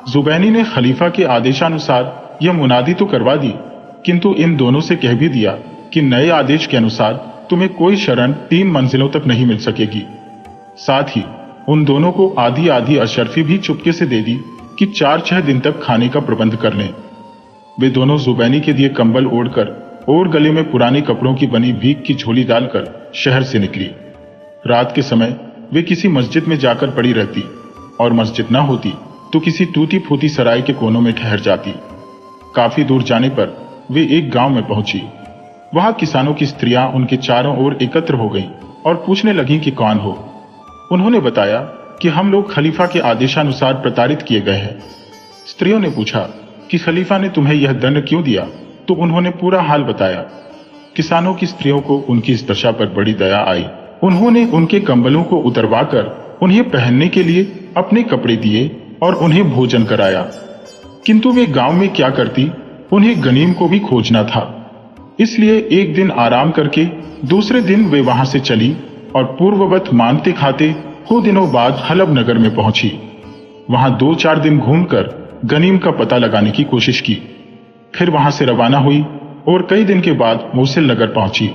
जुबैनी ने खलीफा के आदेशानुसार यह मुनादी तो करवा दी, किंतु इन दोनों से कह भी दिया कि नए आदेश के अनुसार तुम्हें कोई शरण 3 मंजिलों तक नहीं मिल सकेगी। साथ ही उन दोनों को आधी आधी अशर्फी भी चुपके से दे दी कि 4-6 दिन तक खाने का प्रबंध कर लें। वे दोनों जुबैनी के दिए कंबल ओढ़कर और गले में पुराने कपड़ों की बनी भीख की झोली डालकर शहर से निकली। रात के समय वे किसी मस्जिद में जाकर पड़ी रहती, और मस्जिद न होती तो किसी टूटी फूटी सराय के कोनों में ठहर जाती। काफी दूर जाने पर वे एक गांव में पहुंची। वहां किसानों की स्त्रियां उनके चारों ओर एकत्र हो गईं और पूछने लगीं कि कौन हो। उन्होंने बताया कि हम लोग खलीफा के आदेशानुसार प्रताड़ित किए गए हैं। स्त्रियों ने पूछा कि खलीफा ने तुम्हें यह दंड क्यों दिया, तो उन्होंने पूरा हाल बताया। किसानों की स्त्रियों को उनकी इस दशा पर बड़ी दया आई। उन्होंने उनके कंबलों को उतरवाकर उन्हें पहनने के लिए अपने कपड़े दिए और उन्हें भोजन कराया। किंतु वे गांव में क्या करती, उन्हें गनीम को भी खोजना था। इसलिए एक दिन आराम करके दूसरे दिन वे वहां से चली और पूर्ववत मानते खाते कुछ दिनों बाद हलब नगर में पहुंची। वहां 2-4 दिन घूमकर गनीम का पता लगाने की कोशिश की। फिर वहां से रवाना हुई और कई दिन के बाद मोसिल नगर पहुंची।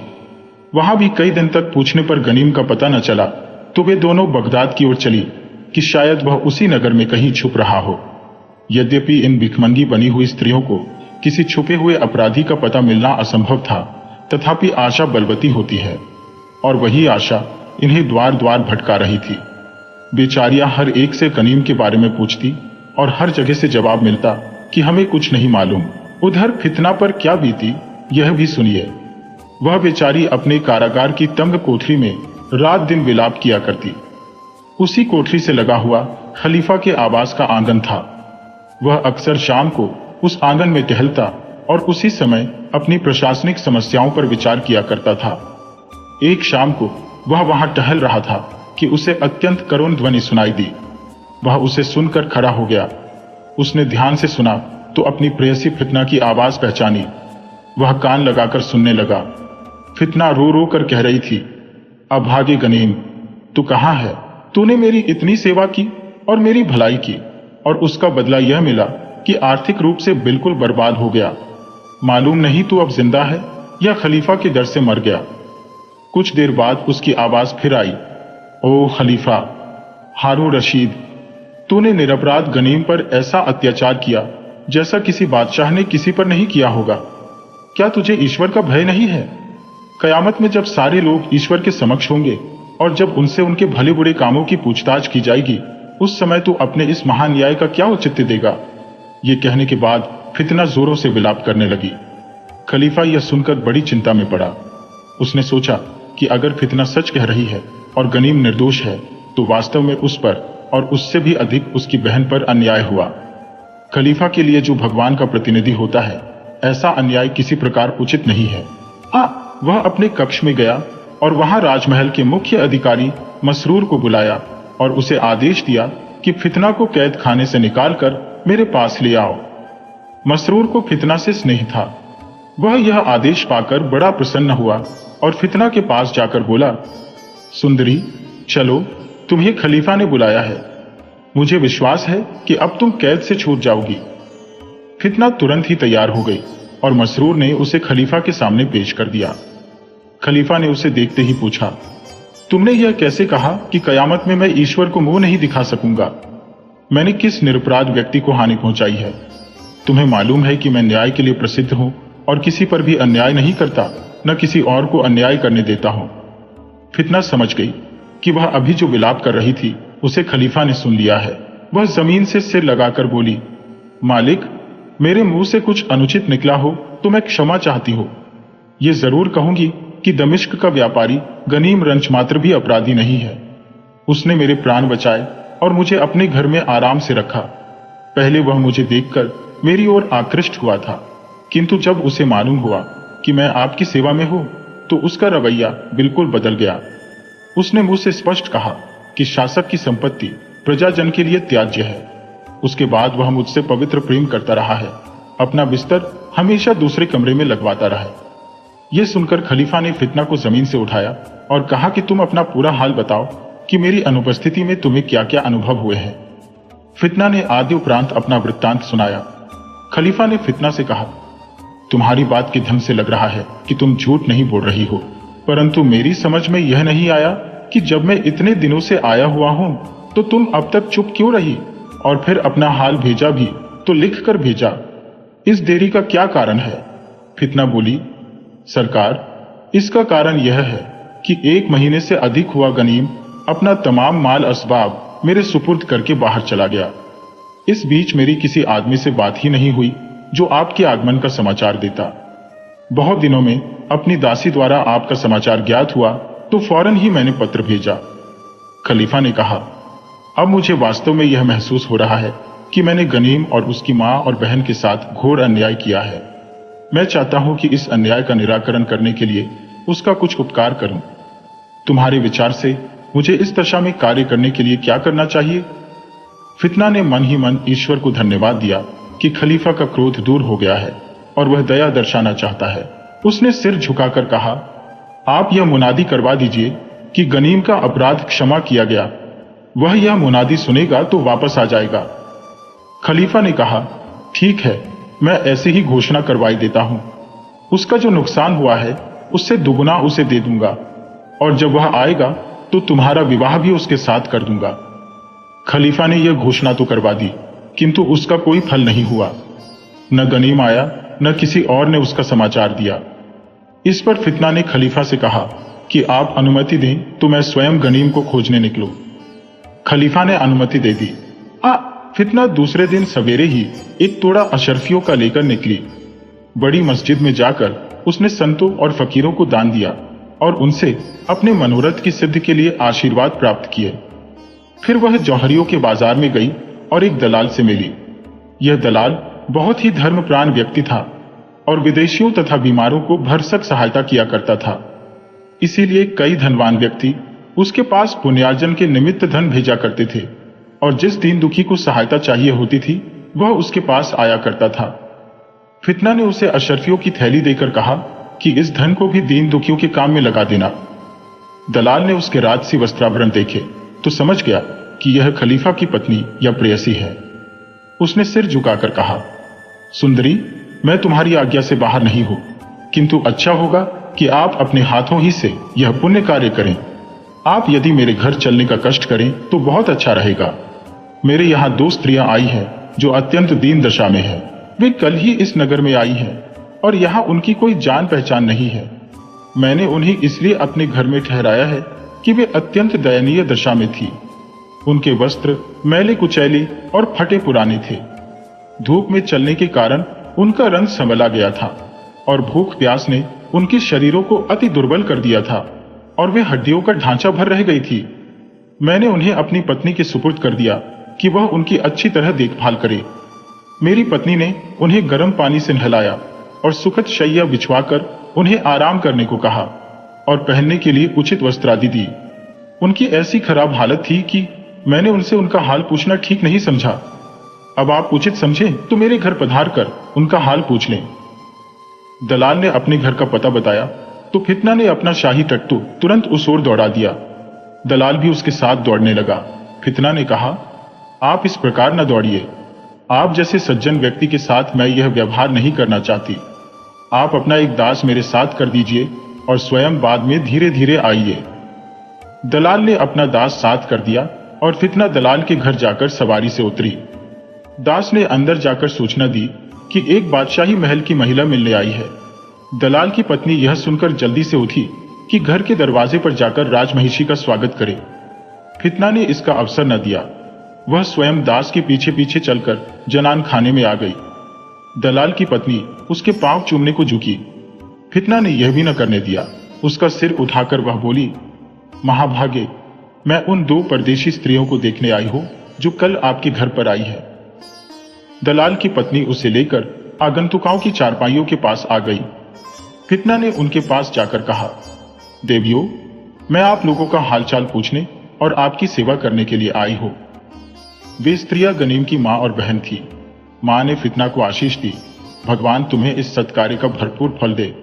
वहां भी कई दिन तक पूछने पर गनीम का पता न चला, तो वे दोनों बगदाद की ओर चली कि शायद वह उसी नगर में कहीं छुप रहा हो। यद्यपि इन भिखमंगी बनी हुई स्त्रियों को किसी छुपे हुए अपराधी का पता मिलना असंभव था, तथापि आशा बलवती होती है, और वही आशा इन्हें द्वार द्वार भटका रही थी। बेचारियां हर एक से गनीम के बारे में पूछती और हर जगह से जवाब मिलता कि हमें कुछ नहीं मालूम। उधर फितना पर क्या बीती, यह भी सुनिए। वह बेचारी अपने कारागार की तंग कोठरी में रात दिन विलाप किया करती। उसी कोठरी से लगा हुआ खलीफा के आवास का आंगन था। वह अक्सर शाम को उस आंगन में टहलता और उसी समय अपनी प्रशासनिक समस्याओं पर विचार किया करता था। एक शाम को वह वहां टहल रहा था कि उसे अत्यंत करुण ध्वनि सुनाई दी। वह उसे सुनकर खड़ा हो गया। उसने ध्यान से सुना तो अपनी प्रेयसी फितना की आवाज पहचानी। वह कान लगाकर सुनने लगा। फितना रो रो कर कह रही थी, अभागे गनीम, तू कहाँ है? तूने मेरी इतनी सेवा की और मेरी भलाई की, और उसका बदला यह मिला कि आर्थिक रूप से बिल्कुल बर्बाद हो गया। मालूम नहीं तू अब जिंदा है या खलीफा के डर से मर गया। कुछ देर बाद उसकी आवाज फिर आई, ओ खलीफा हारून रशीद, तूने निरपराध गनीम पर ऐसा अत्याचार किया जैसा किसी बादशाह ने किसी पर नहीं किया होगा। क्या तुझे ईश्वर का भय नहीं है? कयामत में जब सारे लोग ईश्वर के समक्ष होंगे और जब उनसे उनके भले बुरे कामों की पूछताछ की जाएगी, उस समय तू अपने इस महान न्याय का क्या औचित्य देगा? ये कहने के बाद फितना जोरों से विलाप करने लगी। खलीफा यह सुनकर बड़ी चिंता में पड़ा। उसने सोचा कि अगर फितना सच कह रही है और गनीम निर्दोष है, तो वास्तव में उस पर और उससे भी अधिक उसकी बहन पर अन्याय हुआ। खलीफा के लिए जो भगवान का प्रतिनिधि होता है, ऐसा अन्याय किसी प्रकार उचित नहीं है। वह अपने कक्ष में गया और वहां राजमहल के मुख्य अधिकारी मसरूर को बुलाया और उसे आदेश दिया कि फितना को कैद खाने से निकालकर मेरे पास ले आओ। मसरूर को फितना से स्नेह था। वह यह आदेश पाकर बड़ा प्रसन्न हुआ और फितना के पास जाकर बोला, सुंदरी चलो, तुम्हें खलीफा ने बुलाया है। मुझे विश्वास है कि अब तुम कैद से छूट जाओगी। फितना तुरंत ही तैयार हो गई और मसरूर ने उसे खलीफा के सामने पेश कर दिया। खलीफा ने उसे देखते ही पूछा, तुमने यह कैसे कहा कि कयामत में मैं ईश्वर को मुंह नहीं दिखा सकूंगा? मैंने किस निरपराध व्यक्ति को हानि पहुंचाई है? तुम्हें मालूम है कि मैं न्याय के लिए प्रसिद्ध हूं और किसी पर भी अन्याय नहीं करता, न किसी और को अन्याय करने देता हूं। फितना समझ गई कि वह अभी जो विलाप कर रही थी उसे खलीफा ने सुन लिया है। वह जमीन से सिर लगाकर बोली, मालिक, मेरे मुंह से कुछ अनुचित निकला हो तो मैं क्षमा चाहती हूं। ये जरूर कहूंगी कि दमिश्क का व्यापारी गनीम रंच मात्र भी अपराधी नहीं है। उसने मेरे प्राण बचाए और मुझे अपने घर में आराम से रखा। पहले वह मुझे देखकर मेरी ओर आकृष्ट हुआ था, किंतु जब उसे मालूम हुआ कि मैं आपकी सेवा में हूं तो उसका रवैया बिल्कुल बदल गया। उसने मुझसे स्पष्ट कहा कि शासक की संपत्ति प्रजाजन के लिए त्याज्य है। उसके बाद वह मुझसे पवित्र प्रेम करता रहा है, अपना बिस्तर हमेशा दूसरे कमरे में लगवाता रहा है। यह सुनकर खलीफा ने फितना को जमीन से उठाया और कहा कि तुम अपना पूरा हाल बताओ कि मेरी अनुपस्थिति में तुम्हें क्या क्या अनुभव हुए हैं। फितना ने आदि उपरांत अपना वृत्तांत सुनाया। खलीफा ने फितना से कहा, तुम्हारी बात के ढंग से लग रहा है कि तुम झूठ नहीं बोल रही हो, परंतु मेरी समझ में यह नहीं आया कि जब मैं इतने दिनों से आया हुआ हूं तो तुम अब तक चुप क्यों रही, और फिर अपना हाल भेजा भी तो लिख कर भेजा। इस देरी का क्या कारण है? फितना बोली, सरकार, इसका कारण यह है कि 1 महीने से अधिक हुआ गनीम अपना तमाम माल असबाब मेरे सुपुर्द करके बाहर चला गया। इस बीच मेरी किसी आदमी से बात ही नहीं हुई जो आपके आगमन का समाचार देता। बहुत दिनों में अपनी दासी द्वारा आपका समाचार ज्ञात हुआ तो फौरन ही मैंने पत्र भेजा। खलीफा ने कहा, अब मुझे वास्तव में यह महसूस हो रहा है कि मैंने गनीम और उसकी मां और बहन के साथ घोर अन्याय किया है। मैं चाहता हूं कि इस अन्याय का निराकरण करने के लिए उसका कुछ उपकार करूं। तुम्हारे विचार से मुझे इस दशा में कार्य करने के लिए क्या करना चाहिए? फितना ने मन ही मन ईश्वर को धन्यवाद दिया कि खलीफा का क्रोध दूर हो गया है और वह दया दर्शाना चाहता है। उसने सिर झुकाकर कहा, आप यह मुनादी करवा दीजिए कि गनीम का अपराध क्षमा किया गया। वह यह मुनादी सुनेगा तो वापस आ जाएगा। खलीफा ने कहा, ठीक है, मैं ऐसे ही घोषणा करवाई देता हूं। उसका जो नुकसान हुआ है उससे दुगुना उसे दे दूंगा, और जब वह आएगा तो तुम्हारा विवाह भी उसके साथ कर दूंगा। खलीफा ने यह घोषणा तो करवा दी, किंतु उसका कोई फल नहीं हुआ। न गनीम आया, न किसी और ने उसका समाचार दिया। इस पर फितना ने खलीफा से कहा कि आप अनुमति दें तो मैं स्वयं गनीम को खोजने निकलूं। खलीफा ने अनुमति दे दी। फितना दूसरे दिन सवेरे ही एक तोड़ा अशरफियों का लेकर निकली। बड़ी मस्जिद में जाकर उसने संतों और फकीरों को दान दिया और उनसे अपने मनोरथ की सिद्धि के लिए आशीर्वाद प्राप्त किए। फिर वह जौहरियों के बाजार में गई और एक दलाल से मिली। यह दलाल बहुत ही धर्मप्राण व्यक्ति था और विदेशियों तथा बीमारों को भरसक सहायता किया करता था। इसीलिए कई धनवान व्यक्ति उसके पास पुण्यार्जन के निमित्त धन भेजा करते थे, और जिस दीन दुखी को सहायता चाहिए होती थी वह उसके पास आया करता था। फितना ने उसे अशरफियों की थैली देकर कहा कि इस धन को भी दीन दुखियों के काम में लगा देना। दलाल ने उसके राजसी वस्त्राभरण देखे तो समझ गया कि यह खलीफा की पत्नी या प्रेयसी है। उसने सिर झुकाकर कहा, सुंदरी, मैं तुम्हारी आज्ञा से बाहर नहीं हूं, किंतु अच्छा होगा कि आप अपने हाथों ही से यह पुण्य कार्य करें। आप यदि मेरे घर चलने का कष्ट करें तो बहुत अच्छा रहेगा। मेरे यहाँ 2 स्त्रियां आई हैं जो अत्यंत दीन दशा में है। वे कल ही इस नगर में आई हैं और यहाँ उनकी कोई जान पहचान नहीं है। मैंने उन्हें इसलिए अपने घर में ठहराया है कि वे अत्यंत दयनीय दशा में थी। उनके वस्त्र मैले कुचैले और फटे पुराने थे। धूप में चलने के कारण उनका रंग संवला गया था और भूख प्यास ने उनके शरीरों को अति दुर्बल कर दिया था और वे हड्डियों का ढांचा भर रह गई थी। मैंने उन्हें अपनी पत्नी के सुपुर्द कर दिया कि वह उनकी अच्छी तरह देखभाल करे। मेरी पत्नी ने उन्हें गर्म पानी से नहलाया और सुखद शैया बिछवाकर उन्हें आराम करने को कहा और पहनने के लिए उचित वस्त्र आदि दी। उनकी ऐसी खराब हालत थी कि मैंने उनसे उनका हाल पूछना ठीक नहीं समझा। अब आप उचित समझें तो मेरे घर पधार कर उनका हाल पूछ लें। दलाल ने अपने घर का पता बताया तो फितना ने अपना शाही टट्टू तुरंत उस ओर दौड़ा दिया। दलाल भी उसके साथ दौड़ने लगा। फितना ने कहा, आप इस प्रकार न दौड़िए। आप जैसे सज्जन व्यक्ति के साथ मैं यह व्यवहार नहीं करना चाहती। आप अपना एक दास मेरे साथ कर दीजिए और स्वयं बाद में धीरे धीरे आइए। दलाल ने अपना दास साथ कर दिया और फितना दलाल के घर जाकर सवारी से उतरी। दास ने अंदर जाकर सूचना दी कि एक बादशाही महल की महिला मिलने आई है। दलाल की पत्नी यह सुनकर जल्दी से उठी कि घर के दरवाजे पर जाकर राजमहिषी का स्वागत करे। फितना ने इसका अवसर न दिया। वह स्वयं दास के पीछे पीछे चलकर जनान खाने में आ गई। दलाल की पत्नी उसके पांव चूमने को झुकी। फितना ने यह भी न करने दिया। उसका सिर उठाकर वह बोली, महाभागे, मैं उन 2 परदेशी स्त्रियों को देखने आई हूं जो कल आपके घर पर आई है। दलाल की पत्नी उसे लेकर आगंतुकों की चारपाइयों के पास आ गई। फितना ने उनके पास जाकर कहा, देवियों, मैं आप लोगों का हालचाल पूछने और आपकी सेवा करने के लिए आई हूं। वे स्त्रियां गनीम की मां और बहन थी। मां ने फितना को आशीष दी, भगवान तुम्हें इस सत्कार्य का भरपूर फल दे।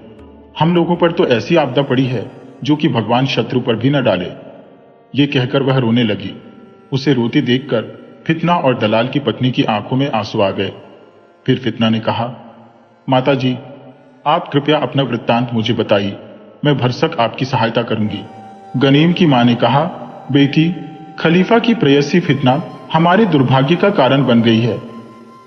हम लोगों पर तो ऐसी आपदा पड़ी है जो कि भगवान शत्रु पर भी न डाले। ये कहकर वह रोने लगी। उसे रोती देखकर फितना और दलाल की पत्नी की आंखों में आंसू आ गए। फिर फितना ने कहा, माता जी, आप कृपया अपना वृत्तांत मुझे बताइए, मैं भरसक आपकी सहायता करूंगी। गनीम की मां ने कहा, बेटी, खलीफा की प्रेयसी फितना हमारे दुर्भाग्य का कारण बन गई है।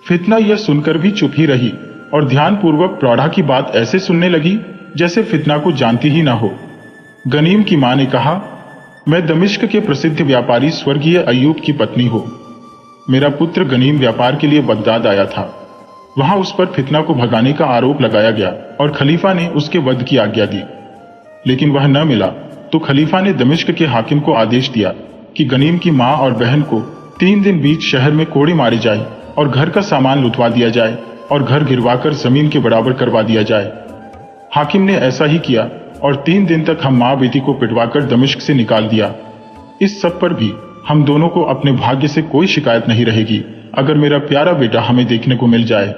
फितना यह सुनकर भी चुप ही रही और ध्यानपूर्वक प्रौढ़ा की बात ऐसे सुनने लगी जैसे फितना को जानती ही ना हो। गनीम की मां ने कहा, मैं दमिश्क के प्रसिद्ध व्यापारी स्वर्गीय अय्यूब की पत्नी हूं। मेरा पुत्र गनीम व्यापार के लिए बगदाद आया था। वहां उस पर फितना को भगाने का आरोप लगाया गया और खलीफा ने उसके वध की आज्ञा दी। लेकिन वह न मिला तो खलीफा ने दमिश्क के हाकिम को आदेश दिया कि गनीम की मां और बहन को 3 दिन बीच शहर में कोड़े मारे जाए और घर का सामान लुटवा दिया जाए और घर गिरवाकर जमीन के बराबर करवा दिया जाए। हाकिम ने ऐसा ही किया और 3 दिन तक हम मां बेटी को पिटवाकर दमिश्क से निकाल दिया। इस सब पर भी हम दोनों को अपने भाग्य से कोई शिकायत नहीं रहेगी अगर मेरा प्यारा बेटा हमें देखने को मिल जाए।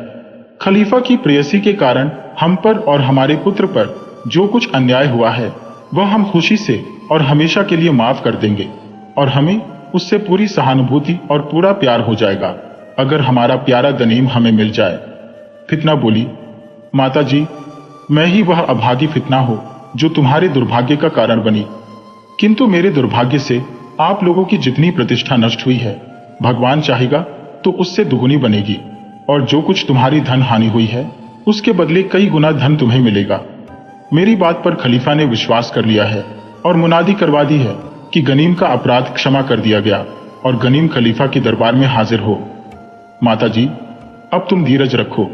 खलीफा की प्रेयसी के कारण हम पर और हमारे पुत्र पर जो कुछ अन्याय हुआ है वह हम खुशी से और हमेशा के लिए माफ कर देंगे और हमें उससे पूरी सहानुभूति और पूरा प्यार हो जाएगा अगर हमारा प्यारा गनीम हमें मिल जाए। फितना बोली, माता जी, मैं ही वह अभागी फितना हूं जो तुम्हारे दुर्भाग्य का कारण बनी। किंतु मेरे दुर्भाग्य से आप लोगों की जितनी प्रतिष्ठा नष्ट हुई है, भगवान चाहेगा तो उससे दुगुनी बनेगी और जो कुछ तुम्हारी धन हानि हुई है उसके बदले कई गुना धन तुम्हें मिलेगा। मेरी बात पर खलीफा ने विश्वास कर लिया है और मुनादी करवा दी है कि गनीम का अपराध क्षमा कर दिया गया और गनीम खलीफा के दरबार में हाजिर हो। माता जी, अब तुम धीरज रखो।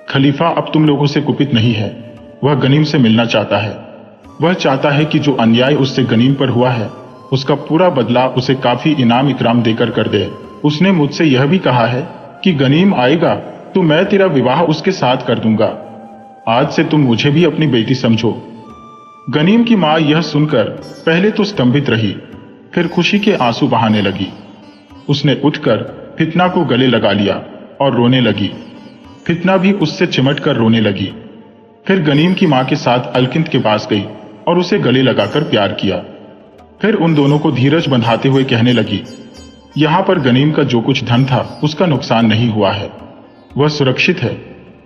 खलीफा अब तुम लोगों से कुपित नहीं है। वह गनीम से मिलना चाहता है। वह चाहता है कि जो अन्याय उससे गनीम पर हुआ है उसका पूरा बदला उसे काफी इनाम इकराम देकर कर दे। उसने मुझसे यह भी कहा है कि गनीम आएगा तो मैं तेरा विवाह उसके साथ कर दूंगा। आज से तुम मुझे भी अपनी बेटी समझो। गनीम की मां यह सुनकर पहले तो स्तंभित रही, फिर खुशी के आंसू बहाने लगी। उसने उठकर फितना को गले लगा लिया और रोने लगी। फितना भी उससे चिमट कर रोने लगी। फिर गनीम की मां के साथ अलकिंत के पास गई और उसे गले लगाकर प्यार किया। फिर उन दोनों को धीरज बंधाते हुए कहने लगी, यहां पर गनीम का जो कुछ धन था उसका नुकसान नहीं हुआ है। वह सुरक्षित है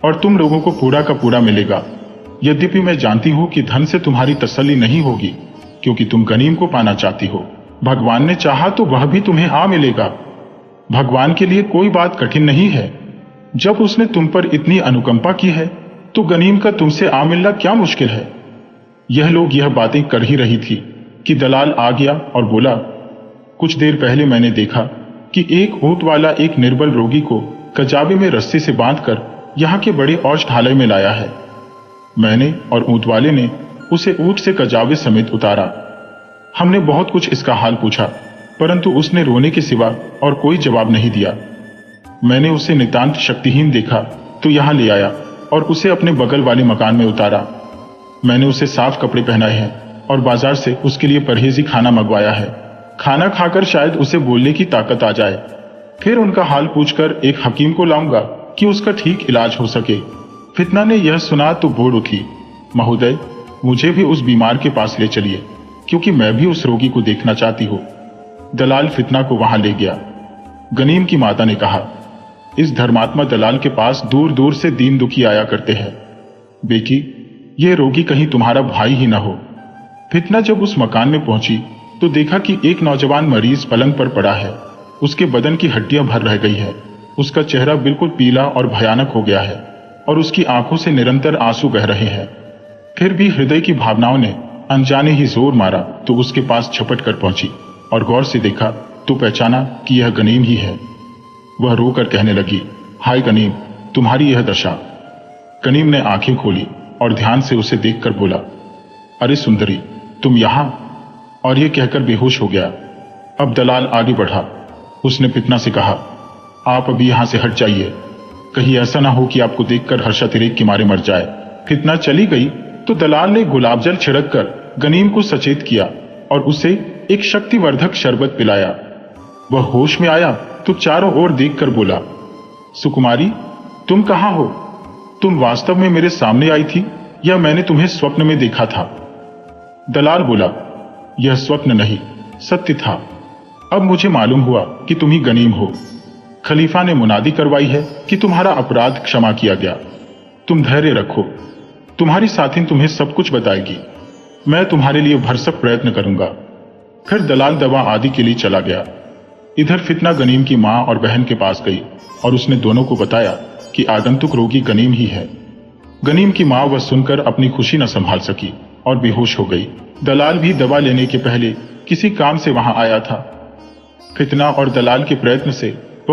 और तुम लोगों को पूरा का पूरा मिलेगा। यद्यपि मैं जानती हूं कि धन से तुम्हारी तसल्ली नहीं होगी क्योंकि तुम गनीम को पाना चाहती हो। भगवान ने चाहा तो वह भी तुम्हें आ मिलेगा। भगवान के लिए कोई बात कठिन नहीं है। जब उसने तुम पर इतनी अनुकंपा की है तो गनीम का तुमसे आ मिलना क्या मुश्किल है। यह लोग यह बातें कर ही रही थी कि दलाल आ गया और बोला, कुछ देर पहले मैंने देखा कि एक ऊंट वाला एक निर्बल रोगी को कजाबे में रस्सी से बांधकर यहाँ के बड़े औषधालय में लाया है। मैंने और ऊंट वाले ने उसे ऊंट से कजाबे समेत उतारा। हमने बहुत कुछ इसका हाल पूछा परंतु उसने रोने के सिवा और कोई जवाब नहीं दिया। मैंने उसे नितांत शक्तिहीन देखा तो यहाँ ले आया और उसे अपने बगल वाले मकान में उतारा। मैंने उसे साफ कपड़े पहनाए हैं और बाजार से उसके लिए परहेजी खाना मंगवाया है। खाना खाकर शायद उसे बोलने की ताकत आ जाए। फिर उनका हाल पूछकर एक हकीम को लाऊंगा कि उसका ठीक इलाज हो सके। फितना ने यह सुना तो बोल उठी, महोदय, मुझे भी उस बीमार के पास ले चलिए, क्योंकि मैं भी उस रोगी को देखना चाहती हूँ। दलाल फितना को वहां ले गया। गनीम की माता ने कहा, इस धर्मात्मा दलाल के पास दूर दूर से दीन दुखी आया करते हैं। बेटी, ये रोगी कहीं तुम्हारा भाई ही ना हो। फितना जब उस मकान में पहुंची तो देखा कि एक नौजवान मरीज पलंग पर पड़ा है। उसके बदन की हड्डियां भर रह गई है। उसका चेहरा बिल्कुल पीला और भयानक हो गया है और उसकी आंखों से निरंतर आंसू बह रहे हैं। फिर भी हृदय की भावनाओं ने अनजाने ही जोर मारा तो उसके पास झपट कर पहुंची और गौर से देखा तो पहचाना कि यह गनीम ही है। वह रोकर कहने लगी, हाय गनीम, तुम्हारी यह दशा। गनीम ने आंखें खोली और ध्यान से उसे देखकर बोला, अरे सुंदरी, तुम यहां? और यह कहकर बेहोश हो गया। अब दलाल आगे बढ़ा। उसने फितना से कहा, आप अभी यहां से हट जाइए, कहीं ऐसा ना हो कि आपको देखकर हर्षातिरेक के मारे मर जाए। फितना चली गई तो दलाल ने गुलाब जल छिड़क कर गनीम को सचेत किया और उसे एक शक्तिवर्धक शरबत पिलाया। वह होश में आया तो चारों ओर देखकर बोला, सुकुमारी, तुम कहां हो? तुम वास्तव में मेरे सामने आई थी या मैंने तुम्हें स्वप्न में देखा था? दलाल बोला, यह स्वप्न नहीं, सत्य था। अब मुझे मालूम हुआ कि तुम ही गनीम हो। खलीफा ने मुनादी करवाई है कि तुम्हारा अपराध क्षमा किया गया। तुम धैर्य रखो, तुम्हारी साथिन तुम्हें सब कुछ बताएगी। मैं तुम्हारे लिए भरसक प्रयत्न करूंगा। फिर दलाल दवा आदि के लिए चला गया। इधर फितना गनीम की मां और बहन के पास गई और उसने दोनों को बताया कि आगंतुक रोगी गनीम ही है। गनीम की मां वह सुनकर अपनी खुशी न संभाल सकी और बेहोश हो गई। दलाल भी दवा लेने के पहले किसी काम से वहां आया था। फितना और दलाल के प्रयत्न से